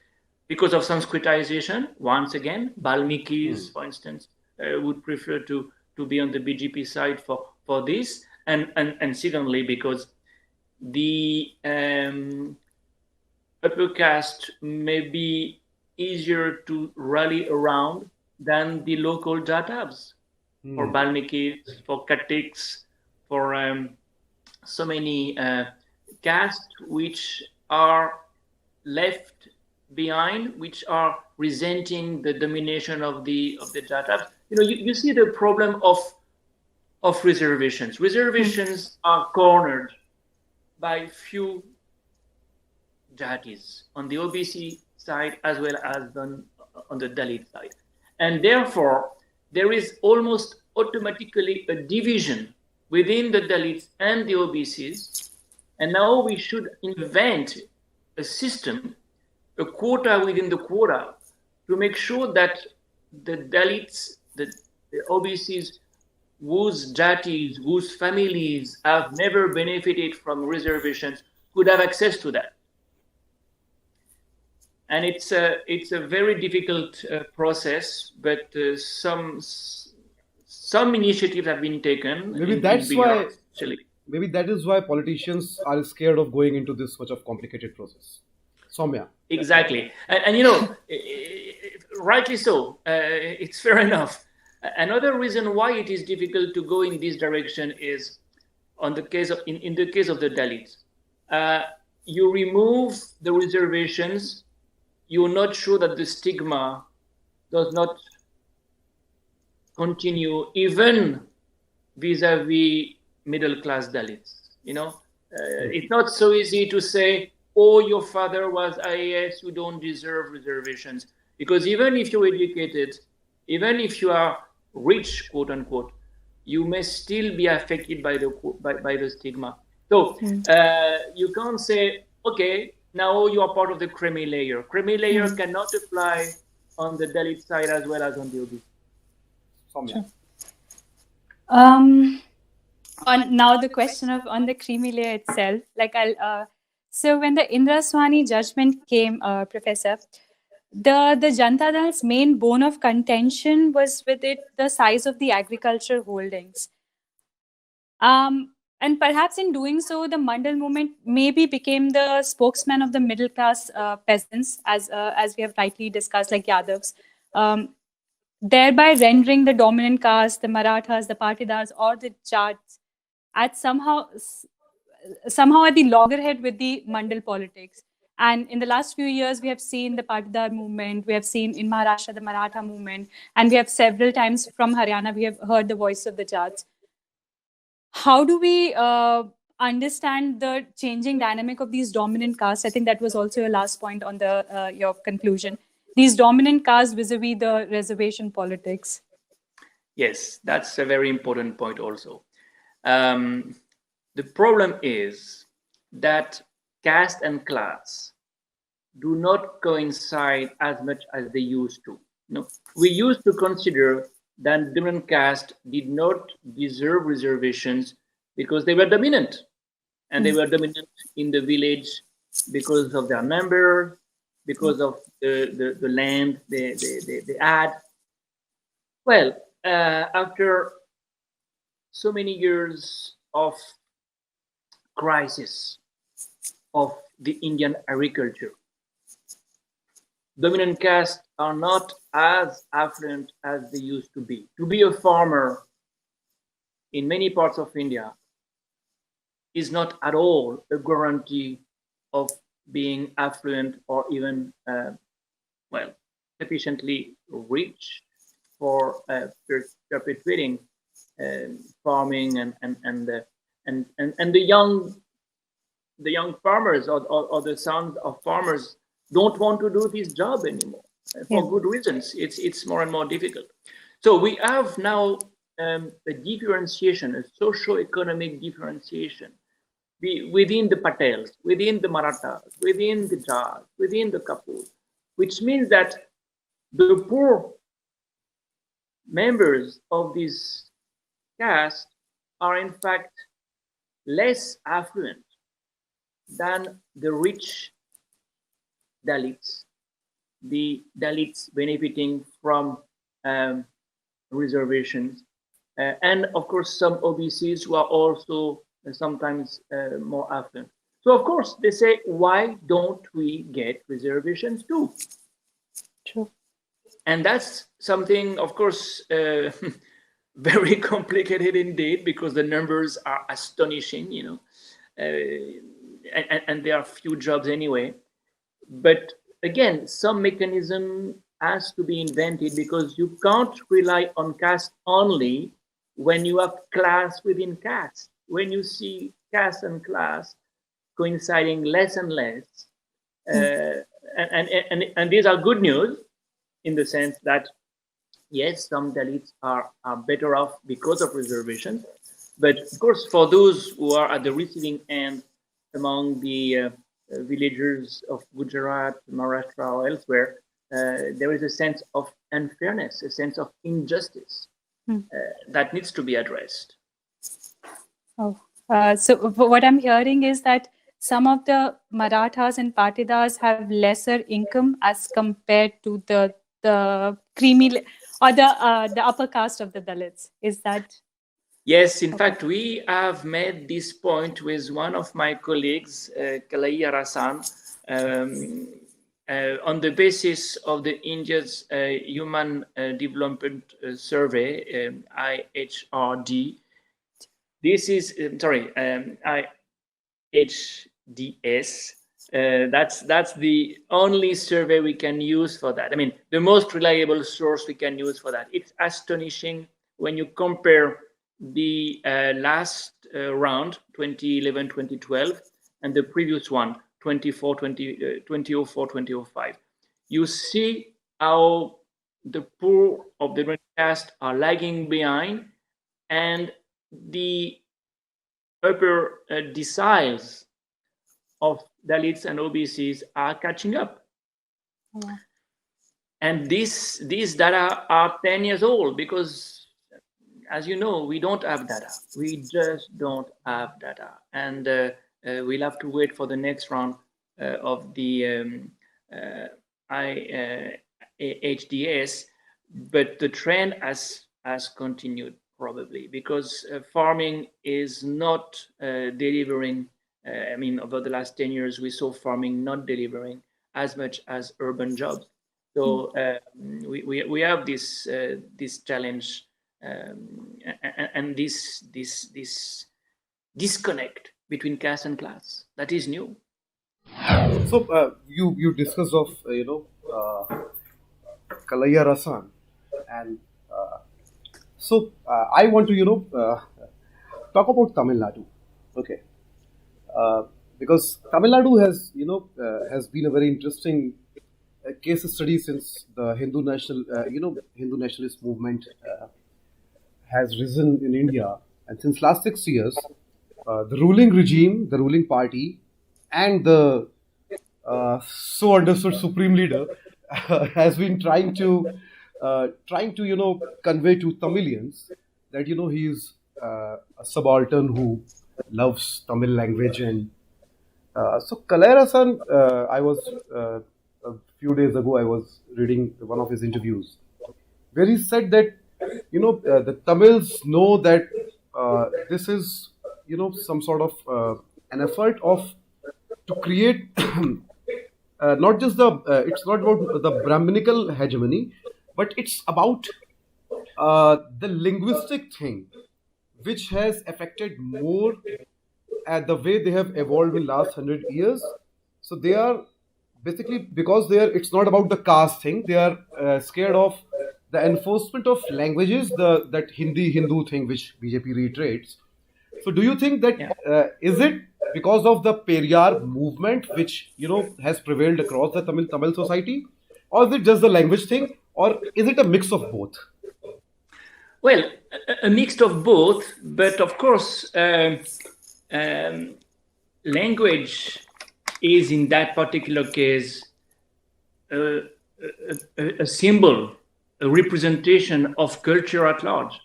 of Sanskritization. Once again, Balmikis, for instance, would prefer to be on the BJP side for this, and secondly because the upper caste may be easier to rally around than the local Jatavs. for Balmikis, for Katiks, for so many castes which are left behind, which are resenting the domination of the Jaat. You see the problem of reservations. Reservations are cornered by few Jaatis on the OBC side as well as on the Dalit side. And therefore, there is almost automatically a division within the Dalits and the OBCs. And now we should invent a system, a quota within the quota, to make sure that the Dalits, the OBCs, whose Jaatis, whose families have never benefited from reservations, could have access to that. And it's a very difficult process, but some initiatives have been taken. Maybe that is why politicians are scared of going into this much of complicated process. Soumya. Exactly, and rightly so. It's fair enough. Another reason why it is difficult to go in this direction is in the case of the Dalits. You remove the reservations, you're not sure that the stigma does not continue even vis-a-vis middle-class Dalits. It's not so easy to say, oh, your father was IAS, you don't deserve reservations. Because even if you're educated, even if you are rich, quote unquote, you may still be affected by the stigma. So you can't say, okay, now you are part of the creamy layer. Creamy layer cannot apply on the Dalit side as well as on the OBC. Sure. On now the question of on the creamy layer itself, so when the Indraswamy judgment came, Professor, the Janata Dal's main bone of contention was with the size of the agriculture holdings. And perhaps in doing so, the Mandal movement maybe became the spokesman of the middle class peasants, as we have rightly discussed, like Yadavs, thereby rendering the dominant caste, the Marathas, the Patidars, or the Jaats, at somehow at the loggerhead with the Mandal politics. And in the last few years, we have seen the Patidar movement, we have seen in Maharashtra the Maratha movement, and we have several times from Haryana, we have heard the voice of the Jaats. How do we understand the changing dynamic of these dominant castes? I think that was also your last point on your conclusion. These dominant castes vis-a-vis the reservation politics. Yes, that's a very important point also. The problem is that caste and class do not coincide as much as they used to. We used to consider that dominant caste did not deserve reservations because they were dominant. And they were dominant in the village because of their numbers, because of the land they had. Well, after so many years of crisis of the Indian agriculture, dominant castes are not as affluent as they used to be. To be a farmer in many parts of India is not at all a guarantee of being affluent or even, sufficiently rich for perpetuating farming and the young farmers or the sons of farmers don't want to do this job anymore for good reasons. It's more and more difficult. So we have now a differentiation, a socio-economic differentiation within the Patels, within the Marathas, within the Jaat, within the Kapur, which means that the poor members of this caste are in fact less affluent than the rich Dalits, the Dalits benefiting from reservations, and of course some OBCs who are also sometimes more affluent. So of course they say, why don't we get reservations too? True. And that's something, of course, very complicated indeed, because the numbers are astonishing, and there are few jobs anyway. But again, some mechanism has to be invented, because you can't rely on caste only when you have class within caste. When you see caste and class coinciding less and less, and these are good news in the sense that yes, some Dalits are better off because of reservations, but of course for those who are at the receiving end among the villagers of Gujarat, Maharashtra, or elsewhere, there is a sense of unfairness, a sense of injustice that needs to be addressed. Oh, so what I'm hearing is that some of the Marathas and Patidars have lesser income as compared to the creamy or the upper caste of the Dalits. Is that? Yes, in fact, we have made this point with one of my colleagues, Kalaiya Rasan, on the basis of the India's Human Development Survey, IHRD. This is, IHDS. That's the only survey we can use for that. I mean, the most reliable source we can use for that. It's astonishing when you compare the last round, 2011-2012, and the previous one, 2004-2005. You see how the poor of the middle caste are lagging behind, and the upper deciles of Dalits and OBCs are catching up. Yeah. And these data are 10 years old, because as you know, we don't have data. We just don't have data. And we'll have to wait for the next round of the IHDS. But the trend has continued, probably, because farming is not delivering. Over the last 10 years, we saw farming not delivering as much as urban jobs. So we have this challenge. And this disconnect between caste and class, that is new. So you discussed of Kalaiya Rasan, and so I want to talk about Tamil Nadu, okay? Because Tamil Nadu has has been a very interesting case study since the Hindu nationalist movement has risen in India, and since last 6 years, the ruling regime, the ruling party, and the so understood supreme leader has been trying to convey to Tamilians that he is a subaltern who loves Tamil language. And so Kalaiya Rasan, I was a few days ago I was reading one of his interviews where he said that the Tamils know that this is some sort of an effort to create not just it's not about the Brahminical hegemony, but it's about the linguistic thing, which has affected more the way they have evolved in last 100 years. So they are basically, because it's not about the caste thing, they are scared of the enforcement of languages, that Hindu thing which BJP reiterates. So do you think that is it because of the Periyar movement which has prevailed across the Tamil society, or is it just the language thing, or is it a mix of both? Well, a mix of both, but of course language is in that particular case a symbol, a representation of culture at large.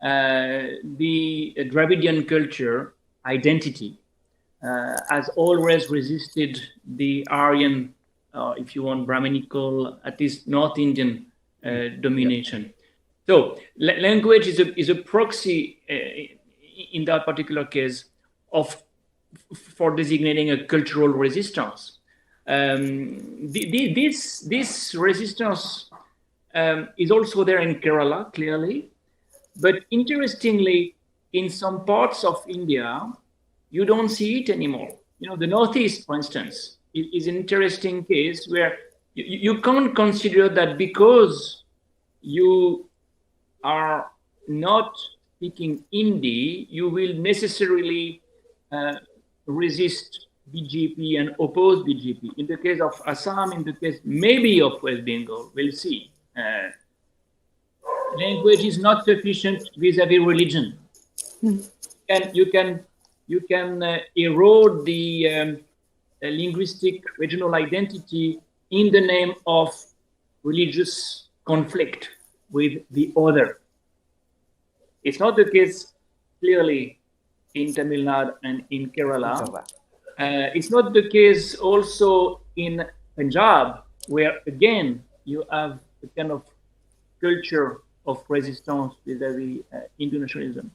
The Dravidian culture identity has always resisted the Aryan, if you want, Brahminical, at least North Indian domination. So language is a proxy in that particular case for designating a cultural resistance. This resistance is also there in Kerala, clearly, But interestingly, in some parts of India, you don't see it anymore. You know, the Northeast, for instance, is an interesting case where you can't consider that because you are not speaking Hindi, you will necessarily resist BJP and oppose BJP. In the case of Assam, in the case maybe of West Bengal, we'll see. Language is not sufficient vis-a-vis religion. You can erode the linguistic regional identity in the name of religious conflict with the other. It's not the case clearly in Tamil Nadu and in Kerala. It's not the case also in Punjab, where again you have a kind of culture of resistance vis-a-vis Hindu nationalism.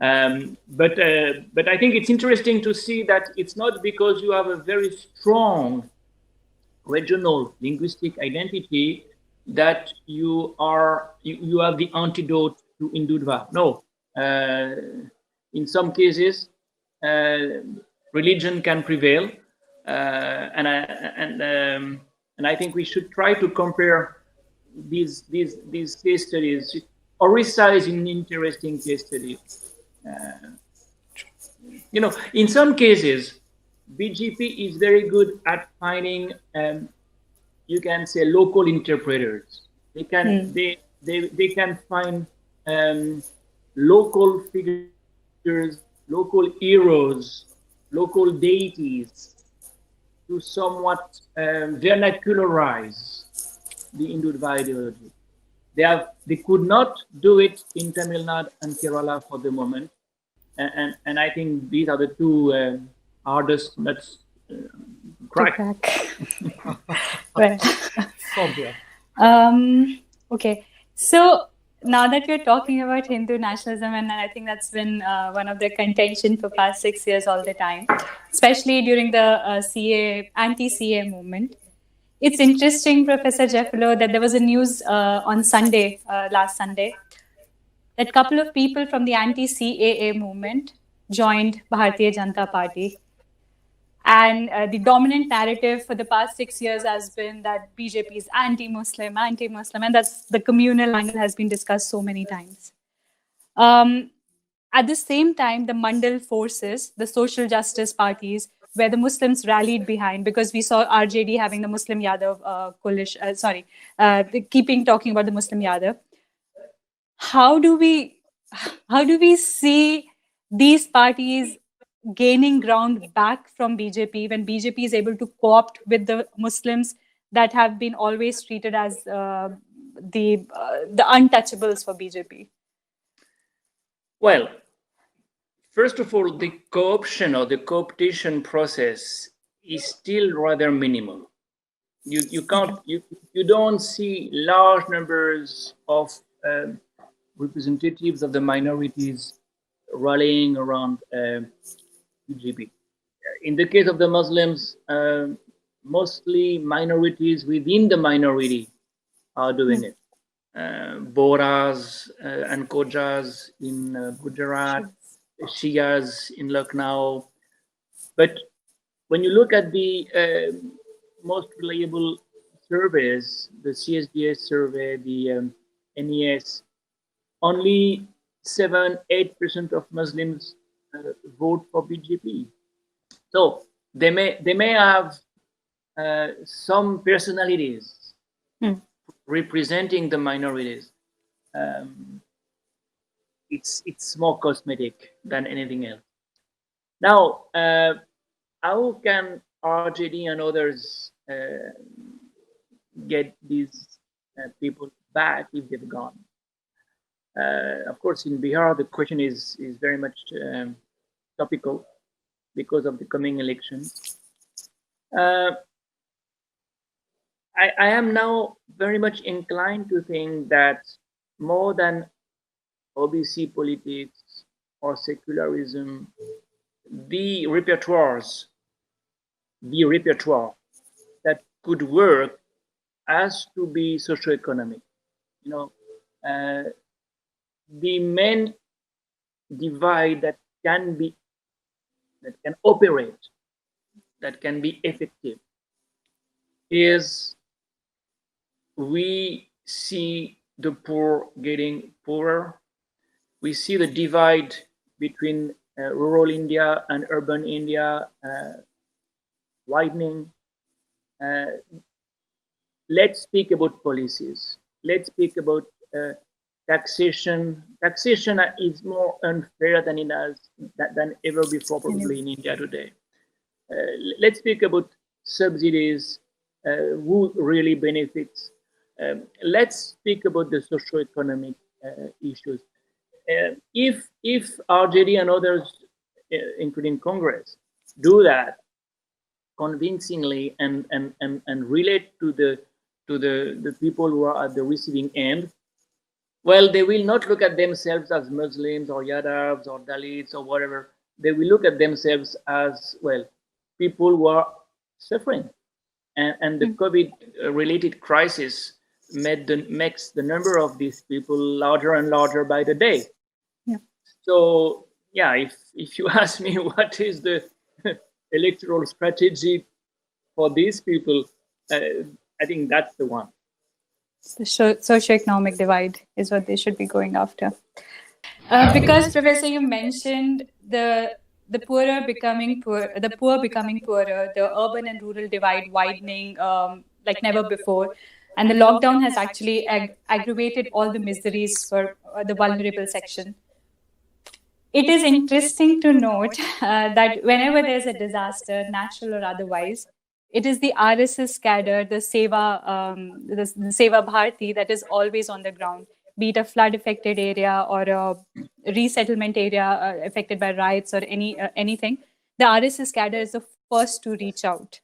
But I think it's interesting to see that it's not because you have a very strong regional linguistic identity that you have the antidote to Hindutva. No, in some cases, religion can prevail, and I think we should try to compare these case studies. Orissa is an interesting case study. You know, in some cases, BJP is very good at finding, you can say, local interpreters. They can they can find local figures, local heroes, local deities to somewhat vernacularize the Hindutva ideology. They could not do it in Tamil Nadu and Kerala for the moment, and I think these are the two hardest nuts crack. Well, okay, so now that we're talking about Hindu nationalism, and I think that's been one of the contention for past 6 years all the time, especially during the anti-CA movement. It's interesting, Professor Jaffrelot, that there was a news on Sunday, last Sunday, that a couple of people from the anti-CAA movement joined Bharatiya Janata Party. And the dominant narrative for the past 6 years has been that BJP is anti-Muslim, and that's the communal angle has been discussed so many times. At the same time, the Mandal forces, the social justice parties, where the Muslims rallied behind, because we saw RJD having the Muslim Yadav coalition, talking about the Muslim Yadav. How do we see these parties gaining ground back from BJP when BJP is able to co-opt with the Muslims that have been always treated as the untouchables for BJP? Well, first of all, the co-option or the co-optation process is still rather minimal. You don't see large numbers of representatives of the minorities rallying around BJP. In the case of the Muslims, mostly minorities within the minority are doing it. Bohras and Kojas in Gujarat, Shias in Lucknow. But when you look at the most reliable surveys, the CSDS survey, the NES, only 7-8% of Muslims vote for BJP. So they may have some personalities representing the minorities. It's more cosmetic than anything else. Now, how can RJD and others get these people back if they've gone? Of course, in Bihar, the question is very much topical because of the coming elections. I am now very much inclined to think that more than OBC politics or secularism, the repertoire that could work has to be socioeconomic. You know, the main divide that can operate, that can be effective, is we see the poor getting poorer. We see the divide between rural India and urban India widening. Let's speak about policies. Let's speak about taxation. Taxation is more unfair than than ever before, probably in India today. Let's speak about subsidies. Who really benefits? Let's speak about the socio-economic issues. If RJD and others, including Congress, do that convincingly and relate to the people who are at the receiving end, well, they will not look at themselves as Muslims or Yadavs or Dalits or whatever. They will look at themselves as, well, people who are suffering. And the COVID-related crisis makes the number of these people larger and larger by the day. Yeah. So, yeah, if you ask me what is the electoral strategy for these people, I think that's the one. The socioeconomic divide is what they should be going after. Because, Professor, you mentioned the poor becoming poorer, the urban and rural divide widening like never before. And the lockdown has actually aggravated all the miseries for the vulnerable section. It is interesting to note that whenever there's a disaster, natural or otherwise, it is the RSS cadre, the Seva Bharati, that is always on the ground, be it a flood-affected area or a resettlement area affected by riots or anything. The RSS cadre is the first to reach out.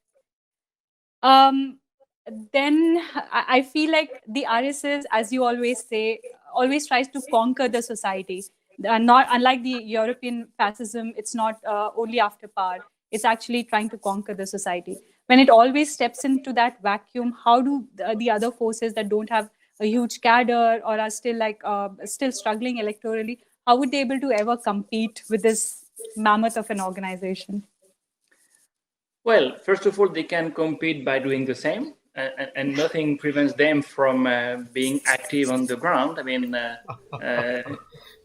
Then I feel like the RSS, as you always say, always tries to conquer the society. Not unlike the European fascism, it's not only after power. It's actually trying to conquer the society. When it always steps into that vacuum, how do the other forces that don't have a huge cadre or are still still struggling electorally, how would they be able to ever compete with this mammoth of an organization? Well, first of all, they can compete by doing the same, and nothing prevents them from being active on the ground. I mean,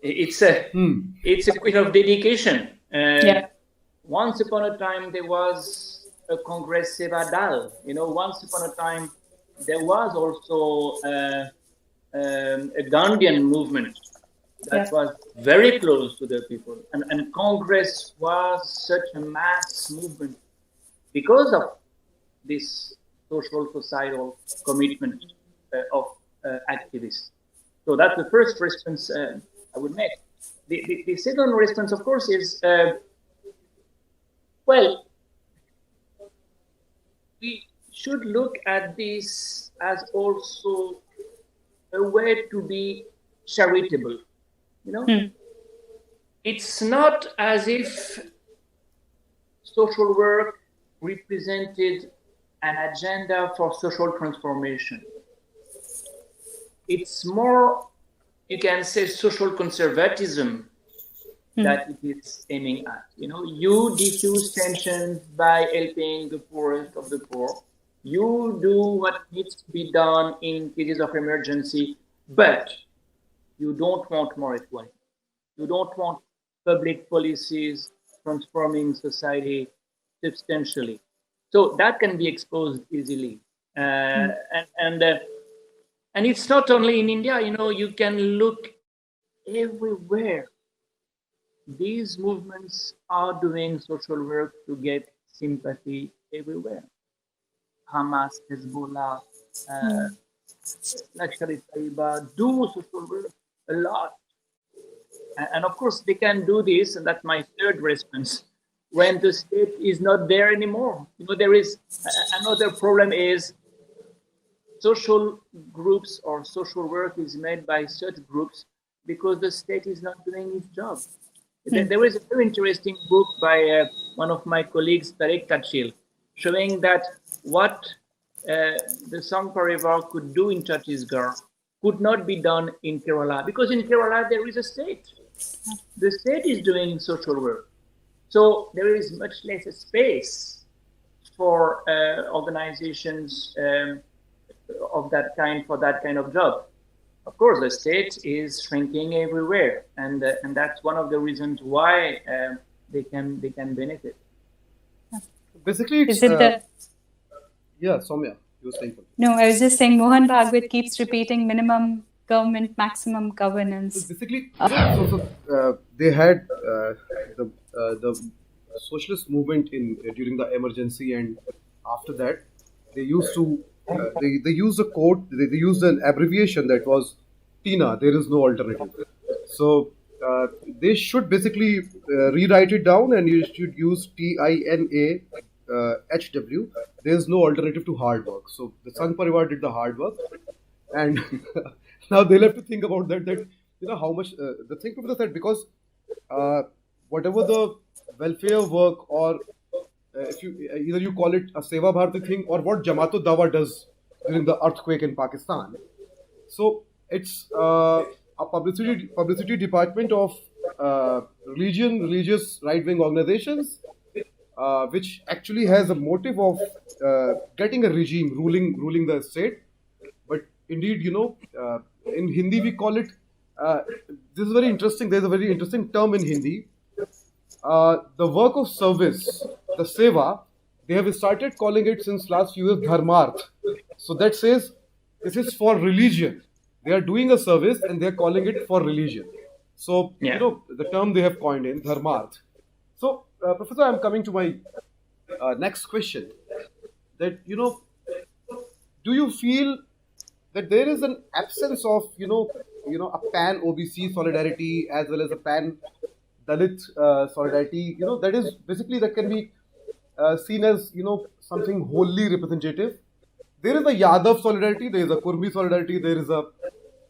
it's a question of dedication. Once upon a time, there was a Congress Seva Dal. Once upon a time, there was also a Gandhian movement that was very close to the people. And Congress was such a mass movement because of this social, societal commitment of activists. So that's the first response I would make. The second response, of course, is, well, we should look at this as also a way to be charitable. It's not as if social work represented an agenda for social transformation. It's more, you can say, social conservatism that it is aiming at. You diffuse tensions by helping the poorest of the poor. You do what needs to be done in cases of emergency, but you don't want more equality. You don't want public policies transforming society substantially. So that can be exposed easily. And it's not only in India, you can look everywhere. These movements are doing social work to get sympathy everywhere. Hamas, Hezbollah, Lashkar-e-Taiba do social work a lot. And of course, they can do this, and that's my third response, when the state is not there anymore. There is another problem is social groups or social work is made by such groups because the state is not doing its job. There is a very interesting book by one of my colleagues, Tarek Tachil, showing that what the Sangh Parivar could do in Chhattisgarh could not be done in Kerala, because in Kerala there is a state. The state is doing social work. So there is much less space for organizations of that kind, for that kind of job. Of course, the state is shrinking everywhere, and that's one of the reasons why they can benefit. Basically, it's, yeah, Soumya, you were saying something. No, I was just saying Mohan Bhagwat keeps repeating minimum government, maximum governance. So basically, they had the socialist movement during the emergency, and after that, they used to they used a quote. They used an abbreviation that was TINA. There is no alternative. So they should basically rewrite it down, and you should use TINA. HW. There is no alternative to hard work. So the Sangh Parivar did the hard work, and now they'll have to think about that. That how much the thing people said, because whatever the welfare work, or if you either you call it a Seva Bharati thing, or what Jamaat Dawa does during the earthquake in Pakistan. So it's a publicity department of religious right-wing organizations, which actually has a motive of getting a regime ruling the state. But indeed, in Hindi we call it. This is very interesting. There's a very interesting term in Hindi. The work of service, the seva, they have started calling it since last few years dharmarth. So that says this is for religion. They are doing a service and they are calling it for religion. So the term they have coined in dharmarth. So Professor, I'm coming to my next question. That do you feel that there is an absence of a pan OBC solidarity as well as a pan Dalit solidarity? That is basically that can be seen as something wholly representative. There is a Yadav solidarity, there is a Kurmi solidarity, there is a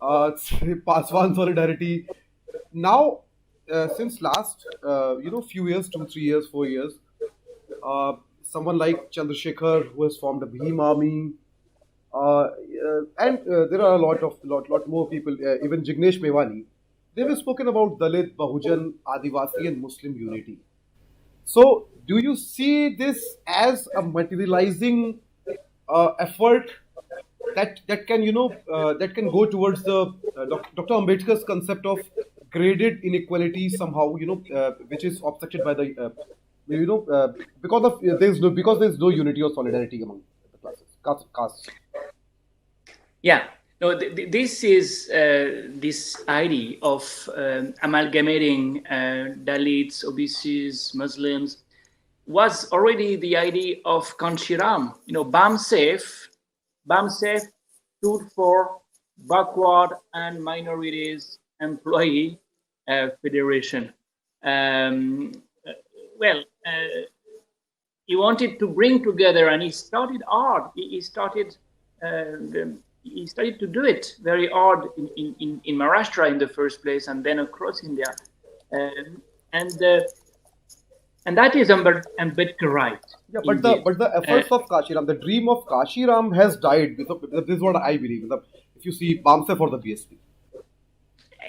Paswan solidarity. Now, since last few years, 2, 3 years, 4 years, someone like Chandrasekhar, who has formed a Bhim army, and there are a lot more people, even Jignesh Mewani. They have spoken about Dalit, Bahujan, Adivasi, and Muslim unity. So, do you see this as a materializing effort that can go towards the Dr. Ambedkar's concept of graded inequality somehow, which is obstructed by the because there's no unity or solidarity among the castes. Yeah. No, this is this idea of amalgamating Dalits, OBCs, Muslims was already the idea of Kanshiram. BAMSEF stood for Backward and Minorities Employee Federation. He wanted to bring together, and he started hard. He started to do it very hard in Maharashtra in the first place, and then across India, and that is Ambedkarite. Yeah, but the efforts of Kashiram, the dream of Kashiram has died. This is what I believe. If you see BAMSEF or the BSP,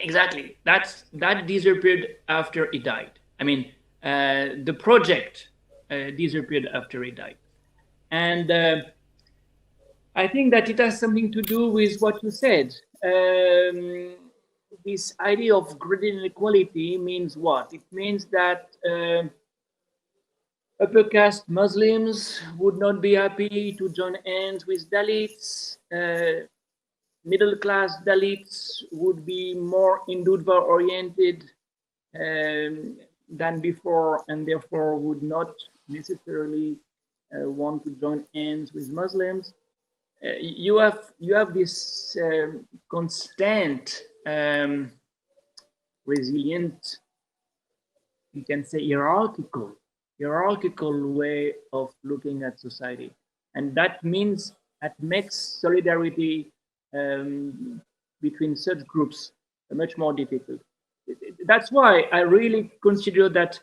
exactly, that disappeared after he died. I mean, the project disappeared after he died, and I think that it has something to do with what you said. This idea of graded inequality means what? It means that upper caste Muslims would not be happy to join hands with Dalits. Middle class Dalits would be more Hindutva oriented than before, and therefore would not necessarily want to join hands with Muslims. You have this constant, resilient, you can say hierarchical way of looking at society, and that makes solidarity between such groups much more difficult. That's why I really consider that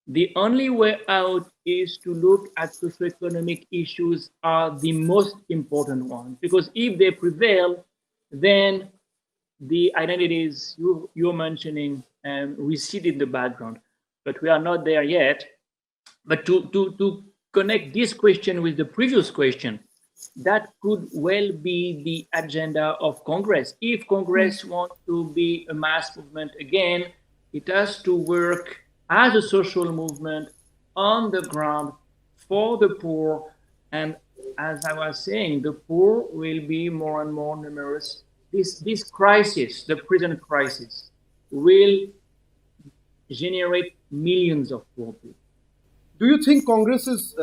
the only way out is to look at socioeconomic issues are the most important ones, because if they prevail, then the identities you're mentioning recede in the background. But we are not there yet. But to connect this question with the previous question, that could well be the agenda of Congress. If Congress wants to be a mass movement again, it has to work as a social movement on the ground for the poor. And as I was saying, the poor will be more and more numerous. This crisis, the present crisis, will generate millions of poor people. Do you think Congress is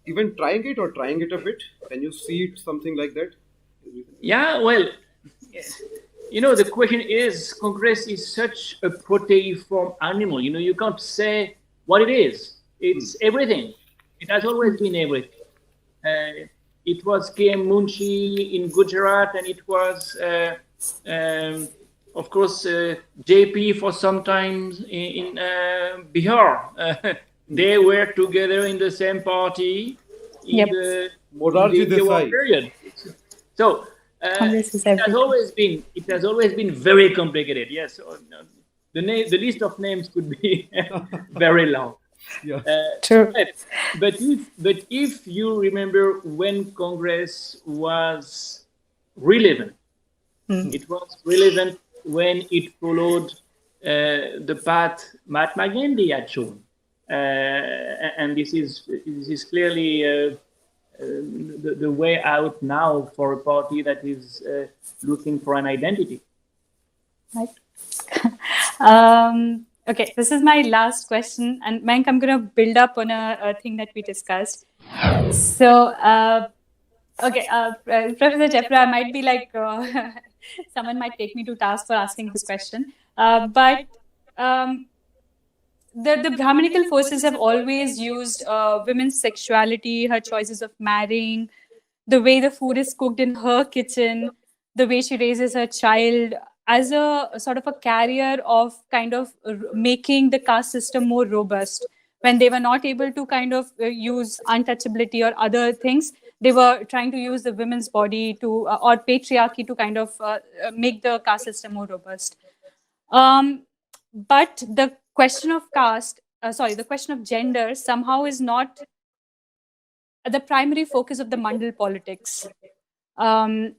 even trying it or trying it a bit? Can you see it something like that? Yeah, well, the question is, Congress is such a proteiform animal. You can't say what it is. It's everything. It has always been everything. It was KM Munshi in Gujarat, and it was, of course, JP for some time in Bihar. They were together in the same party in the war period. So it has always been very complicated. Yes, the list of names could be very long. Yeah. True. But if you remember when Congress was relevant, it was relevant when it followed the path Mahatma Gandhi had shown, and this is clearly the way out now for a party that is looking for an identity. Right. Okay, this is my last question, and Mayank, I'm going to build up on a thing that we discussed. So, okay, Professor Jaffrelot, I might be like, someone might take me to task for asking this question, but the Brahminical forces have always used women's sexuality, her choices of marrying, the way the food is cooked in her kitchen, the way she raises her child, as a sort of a carrier of kind of making the caste system more robust. When they were not able to kind of use untouchability or other things, they were trying to use the women's body to or patriarchy to kind of make the caste system more robust. But the question of the question of gender somehow is not the primary focus of the mandal politics. And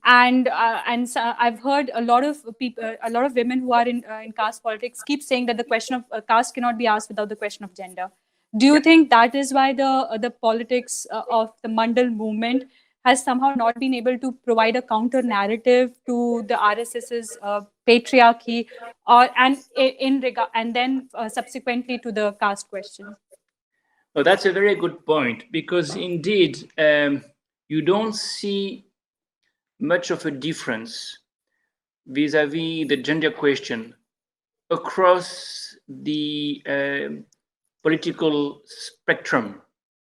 so I've heard a lot of people, a lot of women who are in caste politics keep saying that the question of caste cannot be asked without the question of gender. Do you think that is why the politics of the mandal movement has somehow not been able to provide a counter narrative to the RSS's patriarchy, and then subsequently to the caste question? Well, that's a very good point, because indeed you don't see much of a difference vis-a-vis the gender question across the political spectrum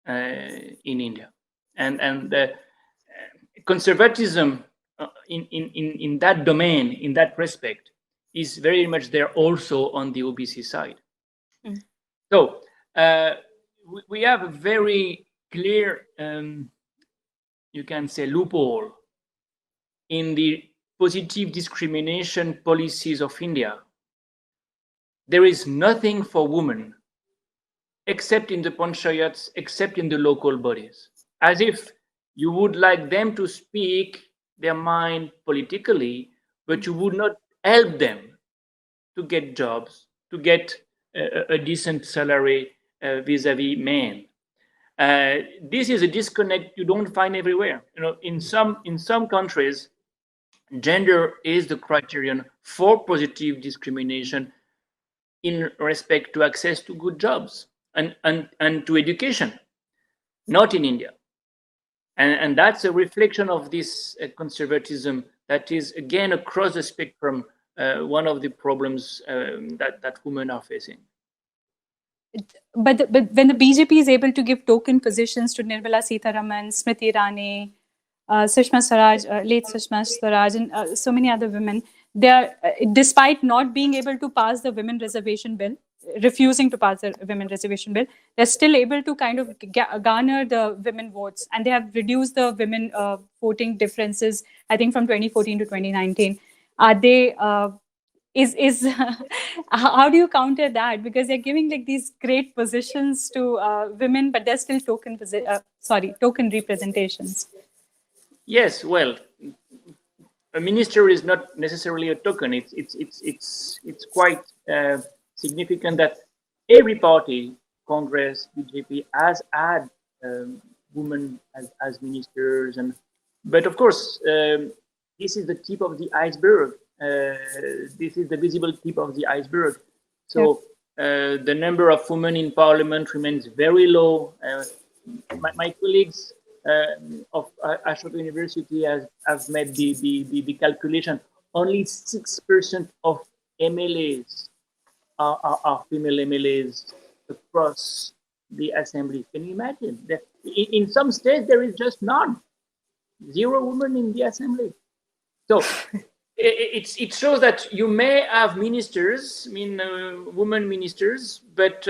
in India, and conservatism in that domain, in that respect, is very much there also on the OBC side. So we have a very clear, you can say, loophole in the positive discrimination policies of India. There is nothing for women except in the panchayats, except in the local bodies, as if you would like them to speak their mind politically, but you would not help them to get jobs, to get a decent salary vis-a-vis men. This is a disconnect you don't find everywhere. In some countries, gender is the criterion for positive discrimination in respect to access to good jobs and to education, not in India. And that's a reflection of this conservatism that is, again, across the spectrum, one of the problems that women are facing. But when the BJP is able to give token positions to Nirmala Sitharaman, Smriti Irani, Sushma Swaraj, late Sushma Swaraj, and so many other women, they are, despite not being able to pass the women reservation bill, refusing to pass the women reservation bill, they're still able to kind of garner the women votes, and they have reduced the women voting differences, I think, from 2014 to 2019. Are they is how do you counter that? Because they're giving like these great positions to women, but they're still token representations. Yes, well, a minister is not necessarily a token. It's quite significant that every party, Congress, BJP, has had women as ministers, but of course, this is the tip of the iceberg. This is the visible tip of the iceberg. So the number of women in parliament remains very low. My colleagues of Ashok University have made the calculation. Only 6% of MLAs are female MLAs across the assembly. Can you imagine that in some states there is just none, 0 women in the assembly? So it shows that you may have ministers, women ministers, but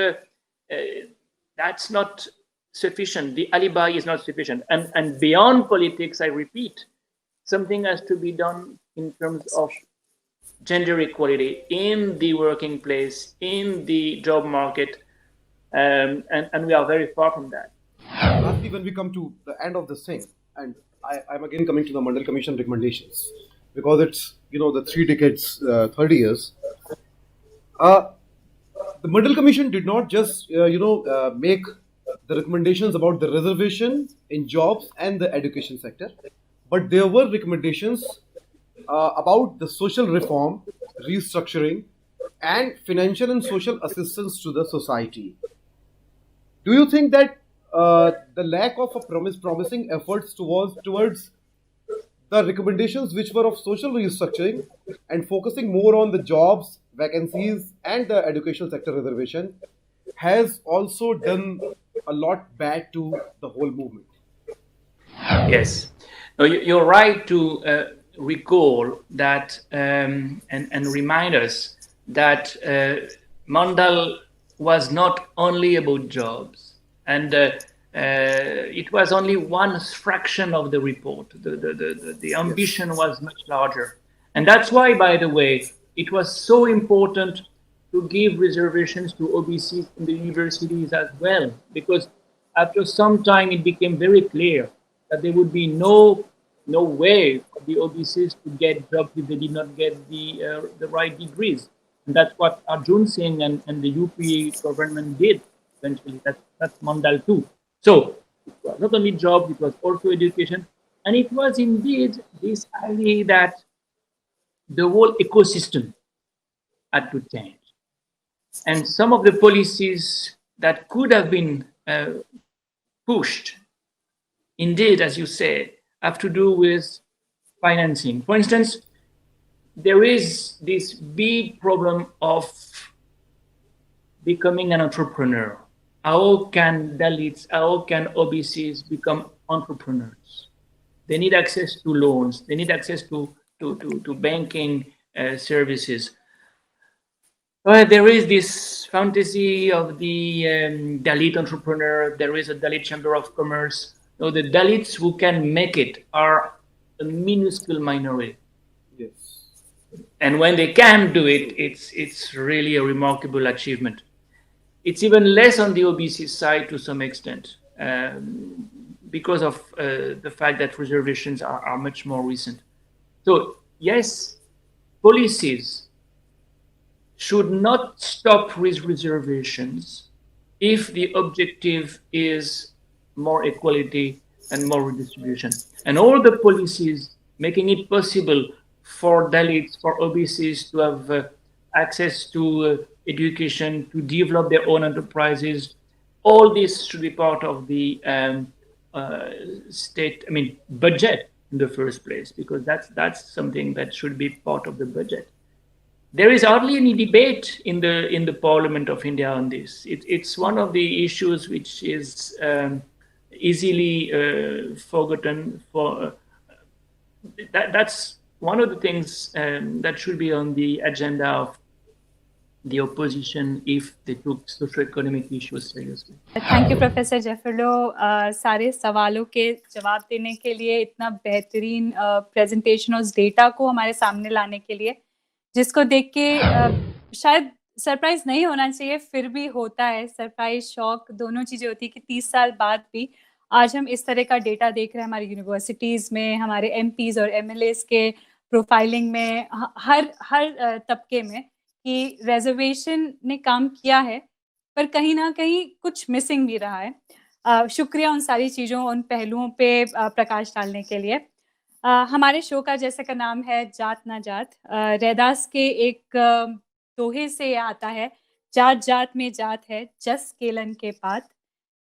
that's not sufficient. The alibi is not sufficient. And beyond politics, I repeat, something has to be done in terms of gender equality in the working place, in the job market, and we are very far from that. Lastly, when we come to the end of this thing, and I'm again coming to the Mandal Commission recommendations, because it's, the 3 decades, 30 years. The Mandal Commission did not just, make the recommendations about the reservation in jobs and the education sector, but there were recommendations about the social reform, restructuring, and financial and social assistance to the society. Do you think that the lack of promising efforts towards the recommendations which were of social restructuring and focusing more on the jobs, vacancies, and the educational sector reservation has also done a lot bad to the whole movement? Yes, no, you're right to recall that and remind us that Mandal was not only about jobs, and it was only one fraction of the report. The ambition was much larger, and that's why, by the way, it was so important to give reservations to OBCs in the universities as well, because after some time it became very clear that there would be no way for the OBCs to get jobs if they did not get the right degrees. And that's what Arjun Singh and the UP government did eventually. That's Mandal 2. So it was not only jobs, it was also education. And it was indeed this idea that the whole ecosystem had to change. And some of the policies that could have been pushed, indeed, as you say, have to do with financing. For instance, there is this big problem of becoming an entrepreneur. How can Dalits, how can OBCs become entrepreneurs? They need access to loans. They need access to banking services. There is this fantasy of the Dalit entrepreneur. There is a Dalit Chamber of Commerce. No, the Dalits who can make it are a minuscule minority. Yes. And when they can do it, it's really a remarkable achievement. It's even less on the OBC side to some extent, because of the fact that reservations are much more recent. So yes, policies should not stop with reservations if the objective is more equality and more redistribution. And all the policies making it possible for Dalits, for OBCs to have access to education, to develop their own enterprises, all this should be part of the budget in the first place, because that's something that should be part of the budget. There is hardly any debate in the Parliament of India on this. It's one of the issues which is easily forgotten. That's one of the things that should be on the agenda of the opposition if they took socio-economic issues seriously. Thank you professor Jaffrelot सारे सवालों के जवाब देने के लिए, इतना बेहतरीन presentation उस डेटा को हमारे सामने लाने के लिए, जिसको देख के शायद सरप्राइज नहीं होना चाहिए, फिर भी होता है। सरप्राइज, शॉक दोनों चीजें होती है कि 30 साल बाद भी आज हम इस तरह का डेटा देख रहे हैं हमारी यूनिवर्सिटीज में, हमारे एमपीज और एमएलएस के प्रोफाइलिंग में, हर तबके में, कि रिजर्वेशन ने काम किया है पर कहीं ना कहीं कुछ मिसिंग भी रहा है। शुक्रिया उन सारी चीज़ों, उन पहलुओं पे प्रकाश डालने के लिए। हमारे शो का जैसे का नाम है जात ना जात, रैदास के एक दोहे से आता है, जात जात में जात है जस केलन के पात,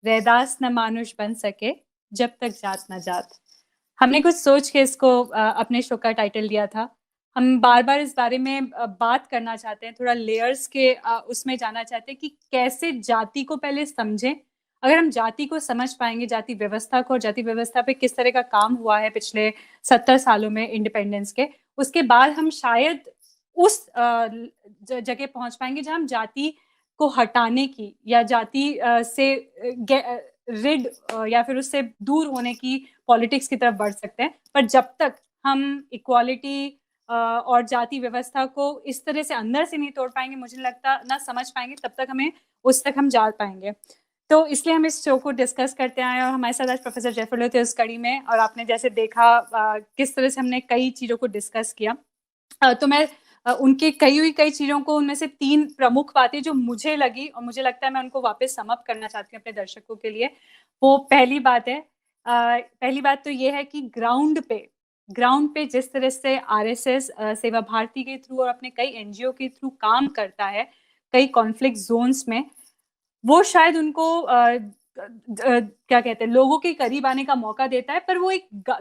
रैदास न मानुष बन सके जब तक जात ना जात। हमने कुछ सोच के इसको अपने शो का टाइटल दिया था। हम बार बार इस बारे में बात करना चाहते हैं, थोड़ा लेयर्स के उसमें जाना चाहते हैं कि कैसे जाति को पहले समझें। अगर हम जाति को समझ पाएंगे, जाति व्यवस्था को, और जाति व्यवस्था पे किस तरह का काम हुआ है पिछले 70 सालों में इंडिपेंडेंस के, उसके बाद हम शायद उस जगह पहुंच पाएंगे जहां हम जाति को हटाने की या जाति से रिड या फिर उससे दूर होने की पॉलिटिक्स की तरफ बढ़ सकते हैं। पर जब तक हम इक्वालिटी और जाति व्यवस्था को इस तरह से अंदर से नहीं तोड़ पाएंगे, मुझे लगता ना समझ पाएंगे, तब तक हमें उस तक हम जा पाएंगे। तो इसलिए हम इस शो को डिस्कस करते आए, और हमारे साथ आज प्रोफेसर जेफरलो थे उस कड़ी में, और आपने जैसे देखा किस तरह से हमने कई चीज़ों को डिस्कस किया। तो मैं उनके कई चीज़ों को, उनमें से 3 प्रमुख बातें जो मुझे लगी और मुझे लगता है मैं उनको वापस सम अप करना चाहती हूँ अपने दर्शकों के लिए। वो पहली बात तो ये है कि ग्राउंड पे जिस तरह से आरएसएस सेवा भारती के थ्रू और अपने कई एनजीओ के थ्रू काम करता है कई कॉन्फ्लिक्ट जोन्स में, वो शायद उनको क्या कहते हैं, लोगों के करीब आने का मौका देता है, पर वो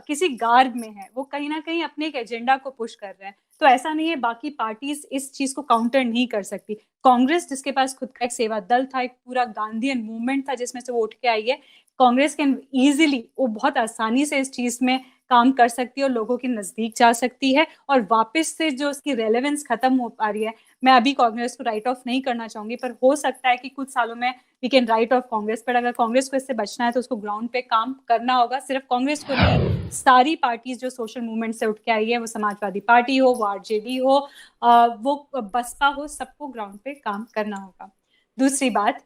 किसी गार्ड में है, वो कहीं ना कहीं अपने एक एजेंडा को पुश कर रहे हैं। तो ऐसा नहीं है बाकी पार्टीज इस चीज को काउंटर नहीं कर सकती। कांग्रेस, जिसके पास खुद का एक सेवा दल था, एक पूरा गांधीयन मूवमेंट था जिसमें से वो उठ के आई है, कांग्रेस कैन इजीली, वो बहुत आसानी से इस चीज में काम कर सकती है और लोगों के नजदीक जा सकती है, और वापस से जो उसकी रेलेवेंस खत्म हो पा रही है, मैं अभी कांग्रेस को राइट ऑफ नहीं करना चाहूंगी, पर हो सकता है कि कुछ सालों में we can write off Congress. पर अगर कांग्रेस को इससे बचना है तो उसको ग्राउंड पे काम करना होगा। सिर्फ कांग्रेस को नहीं, सारी पार्टीज जो सोशल मूवमेंट से उठ के आई है, वो समाजवादी पार्टी हो, वो आरजेडी हो, वो बसपा हो, सबको ग्राउंड पे काम करना होगा। दूसरी बात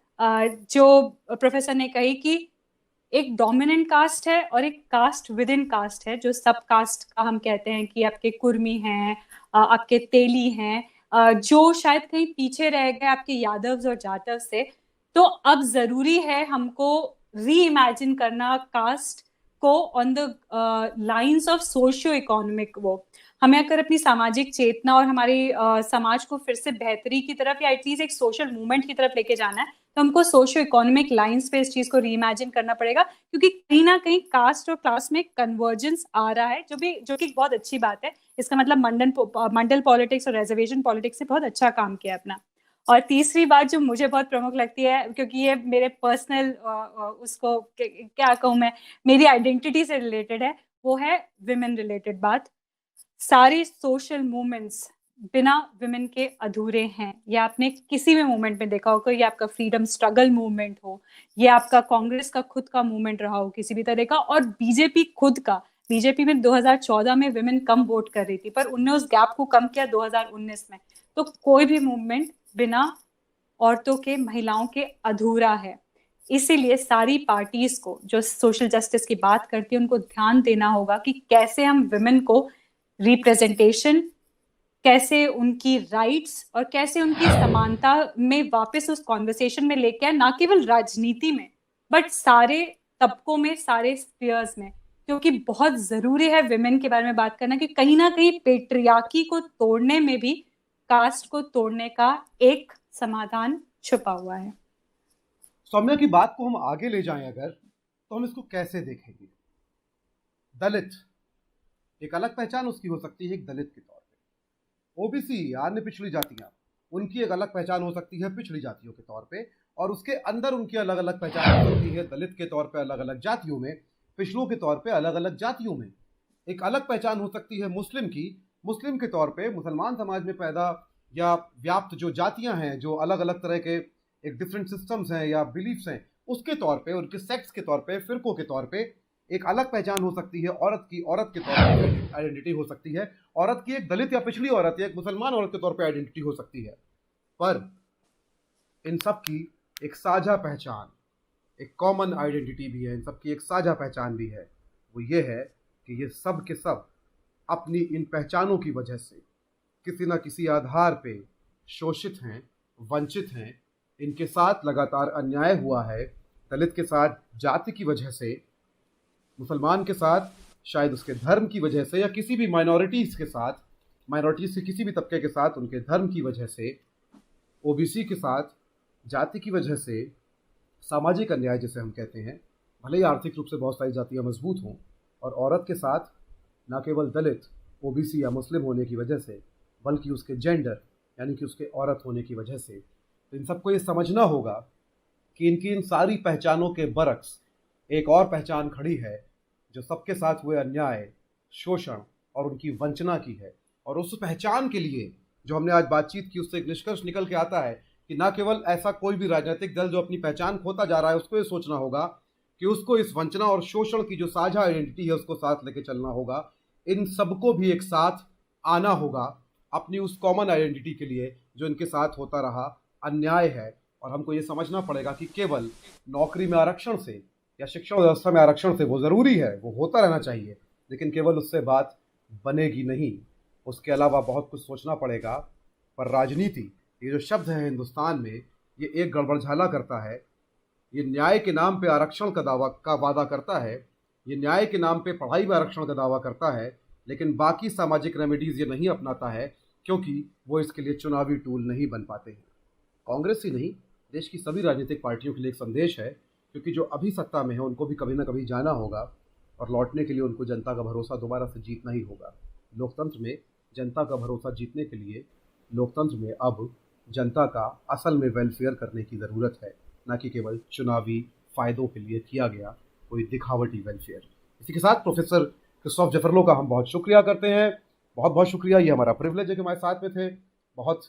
जो प्रोफेसर ने कही कि एक डोमिनेंट कास्ट है और एक कास्ट विद इन कास्ट है, जो सब कास्ट का हम कहते हैं कि आपके कुर्मी हैं, आपके तेली हैं, जो शायद कहीं पीछे रह गए आपके यादव्स और जाटव से। तो अब जरूरी है हमको री इमेजिन करना कास्ट को on the lines of socio economic. वो हमें अगर अपनी सामाजिक चेतना और हमारी समाज को फिर से बेहतरी की तरफ या एटलीस्ट एक सोशल मूवमेंट की तरफ लेके जाना है, तो हमको सोशियो इकोनॉमिक लाइंस पे इस चीज को रीइमेजिन करना पड़ेगा, क्योंकि कहीं ना कहीं कास्ट और क्लास में कन्वर्जेंस आ रहा है, जो कि बहुत अच्छी बात है। इसका मतलब मंडल पॉलिटिक्स और रिजर्वेशन पॉलिटिक्स से बहुत अच्छा काम किया अपना। और तीसरी बात जो मुझे बहुत प्रमुख लगती है, क्योंकि ये मेरे पर्सनल उसको क्या कहूँ मैं, मेरी आइडेंटिटी से रिलेटेड है, वो है विमेन रिलेटेड बात। सारे सोशल मूवमेंट्स बिना विमेन के अधूरे हैं। ये आपने किसी भी मूवमेंट में देखा होगा, ये आपका फ्रीडम स्ट्रगल मूवमेंट हो, ये आपका कांग्रेस का खुद का मूवमेंट रहा हो किसी भी तरह का, और बीजेपी खुद का। बीजेपी में 2014 में विमेन कम वोट कर रही थी, पर उनने उस गैप को कम किया 2019 में। तो कोई भी मूवमेंट बिना औरतों के, महिलाओं के अधूरा है। इसीलिए सारी पार्टीज को जो सोशल जस्टिस की बात करती है, उनको ध्यान देना होगा कि कैसे हम विमेन को रिप्रेजेंटेशन, कैसे उनकी राइट्स और कैसे उनकी समानता में वापस उस कॉन्वर्सेशन में लेके आए, ना केवल राजनीति में बट सारे तबकों में, सारे स्फीयर्स में, क्योंकि बहुत जरूरी है विमेन के बारे में बात करना, कि कहीं ना कहीं पेट्रियार्की को तोड़ने में भी कास्ट को तोड़ने का एक समाधान छुपा हुआ है। सौम्या की बात को हम आगे ले जाएं अगर, तो हम इसको कैसे देखेंगे? दलित, एक अलग पहचान उसकी हो सकती है एक दलित के तौर पे। ओबीसी या अन्य पिछड़ी जातियां, उनकी एक अलग पहचान हो सकती है पिछड़ी जातियों के तौर पे, और उसके अंदर उनकी अलग अलग पहचान हो सकती है दलित के तौर पे अलग अलग जातियों में, पिछड़ों के तौर पे अलग अलग जातियों में। एक अलग पहचान हो सकती है मुस्लिम की, मुस्लिम के तौर पे मुसलमान समाज में पैदा या व्याप्त जो जातियां हैं, जो अलग अलग तरह के एक डिफरेंट सिस्टम्स हैं या बिलीफ्स हैं, उसके तौर पे, उनके सेक्ट्स के तौर पे, फिरकों के तौर पे एक अलग पहचान हो सकती है औरत की। औरत के तौर पे आइडेंटिटी हो सकती है, औरत की एक दलित या पिछड़ी औरत या एक मुसलमान औरत के तौर पे आइडेंटिटी हो सकती है। पर इन सब की एक साझा पहचान, एक कॉमन आइडेंटिटी भी है, इन सब की एक साझा पहचान भी है। वो ये है कि ये सब के सब अपनी इन पहचानों की वजह से किसी न किसी आधार पे शोषित हैं, वंचित हैं, इनके साथ लगातार अन्याय हुआ है। दलित के साथ जाति की वजह से, मुसलमान के साथ शायद उसके धर्म की वजह से, या किसी भी माइनॉरिटीज़ के साथ, माइनॉरिटीज़ के किसी भी तबके के साथ उनके धर्म की वजह से, ओबीसी के साथ जाति की वजह से, सामाजिक अन्याय जिसे हम कहते हैं, भले ही आर्थिक रूप से बहुत सारी जातियाँ मजबूत हों, और औरत के साथ न केवल दलित, ओबीसी या मुस्लिम होने की वजह से, बल्कि उसके जेंडर यानी कि उसके औरत होने की वजह से। तो इन सबको ये समझना होगा कि इनकी इन सारी पहचानों के बरक्स एक और पहचान खड़ी है जो सबके साथ हुए अन्याय, शोषण और उनकी वंचना की है। और उस पहचान के लिए जो हमने आज बातचीत की, उससे एक निष्कर्ष निकल के आता है कि ना केवल ऐसा कोई भी राजनीतिक दल जो अपनी पहचान खोता जा रहा है, उसको ये सोचना होगा कि उसको इस वंचना और शोषण की जो साझा आइडेंटिटी है उसको साथ लेके चलना होगा। इन सबको भी एक साथ आना होगा अपनी उस कॉमन आइडेंटिटी के लिए जो इनके साथ होता रहा अन्याय है। और हमको ये समझना पड़ेगा कि केवल नौकरी में आरक्षण से या शिक्षा व्यवस्था में आरक्षण से, वो ज़रूरी है, वो होता रहना चाहिए, लेकिन केवल उससे बात बनेगी नहीं। उसके अलावा बहुत कुछ सोचना पड़ेगा। पर राजनीति, ये जो शब्द है हिंदुस्तान में, ये एक गड़बड़झाला करता है। ये न्याय के नाम पे आरक्षण का वादा करता है, ये न्याय के नाम पे पढ़ाई में आरक्षण का दावा करता है, लेकिन बाकी सामाजिक रेमेडीज़ ये नहीं अपनाता है क्योंकि वो इसके लिए चुनावी टूल नहीं बन पाते हैं। कांग्रेस ही नहीं, देश की सभी राजनीतिक पार्टियों के लिए एक संदेश है, क्योंकि जो अभी सत्ता में है उनको भी कभी ना कभी जाना होगा और लौटने के लिए उनको जनता का भरोसा दोबारा से जीतना ही होगा। लोकतंत्र में जनता का भरोसा जीतने के लिए लोकतंत्र में अब जनता का असल में वेलफेयर करने की ज़रूरत है, ना कि केवल चुनावी फ़ायदों के लिए किया गया कोई दिखावटी वेलफेयर। इसी के साथ प्रोफेसर क्रिस्टोफ जफरलो का हम बहुत शुक्रिया करते हैं। बहुत बहुत शुक्रिया, ये हमारा प्रिविलेज है कि हमारे साथ में थे। बहुत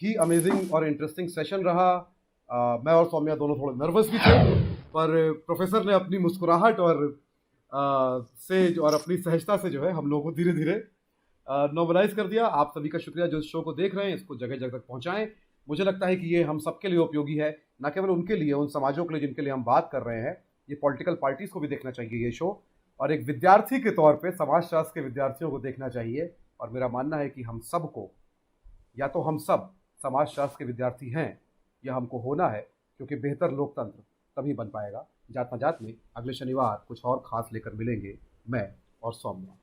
ही अमेजिंग और इंटरेस्टिंग सेशन रहा। मैं और सौम्या दोनों थोड़े नर्वस भी थे, पर प्रोफेसर ने अपनी मुस्कुराहट और अपनी सहजता से जो है हम लोगों को धीरे धीरे नॉर्मलाइज कर दिया। आप सभी का शुक्रिया जो इस शो को देख रहे हैं, इसको जगह जगह तक पहुंचाएं। मुझे लगता है कि ये हम सबके लिए उपयोगी है, ना केवल उनके लिए, उन समाजों के लिए जिनके लिए हम बात कर रहे हैं। ये पॉलिटिकल पार्टीज़ को भी देखना चाहिए ये शो, और एक विद्यार्थी के तौर पे समाजशास्त्र के विद्यार्थियों को देखना चाहिए। और मेरा मानना है कि हम सबको, या तो हम सब समाजशास्त्र के विद्यार्थी हैं या हमको होना है, क्योंकि बेहतर लोकतंत्र तभी बन पाएगा। जात ना जात में अगले शनिवार कुछ और खास लेकर मिलेंगे, मैं और सौम्या।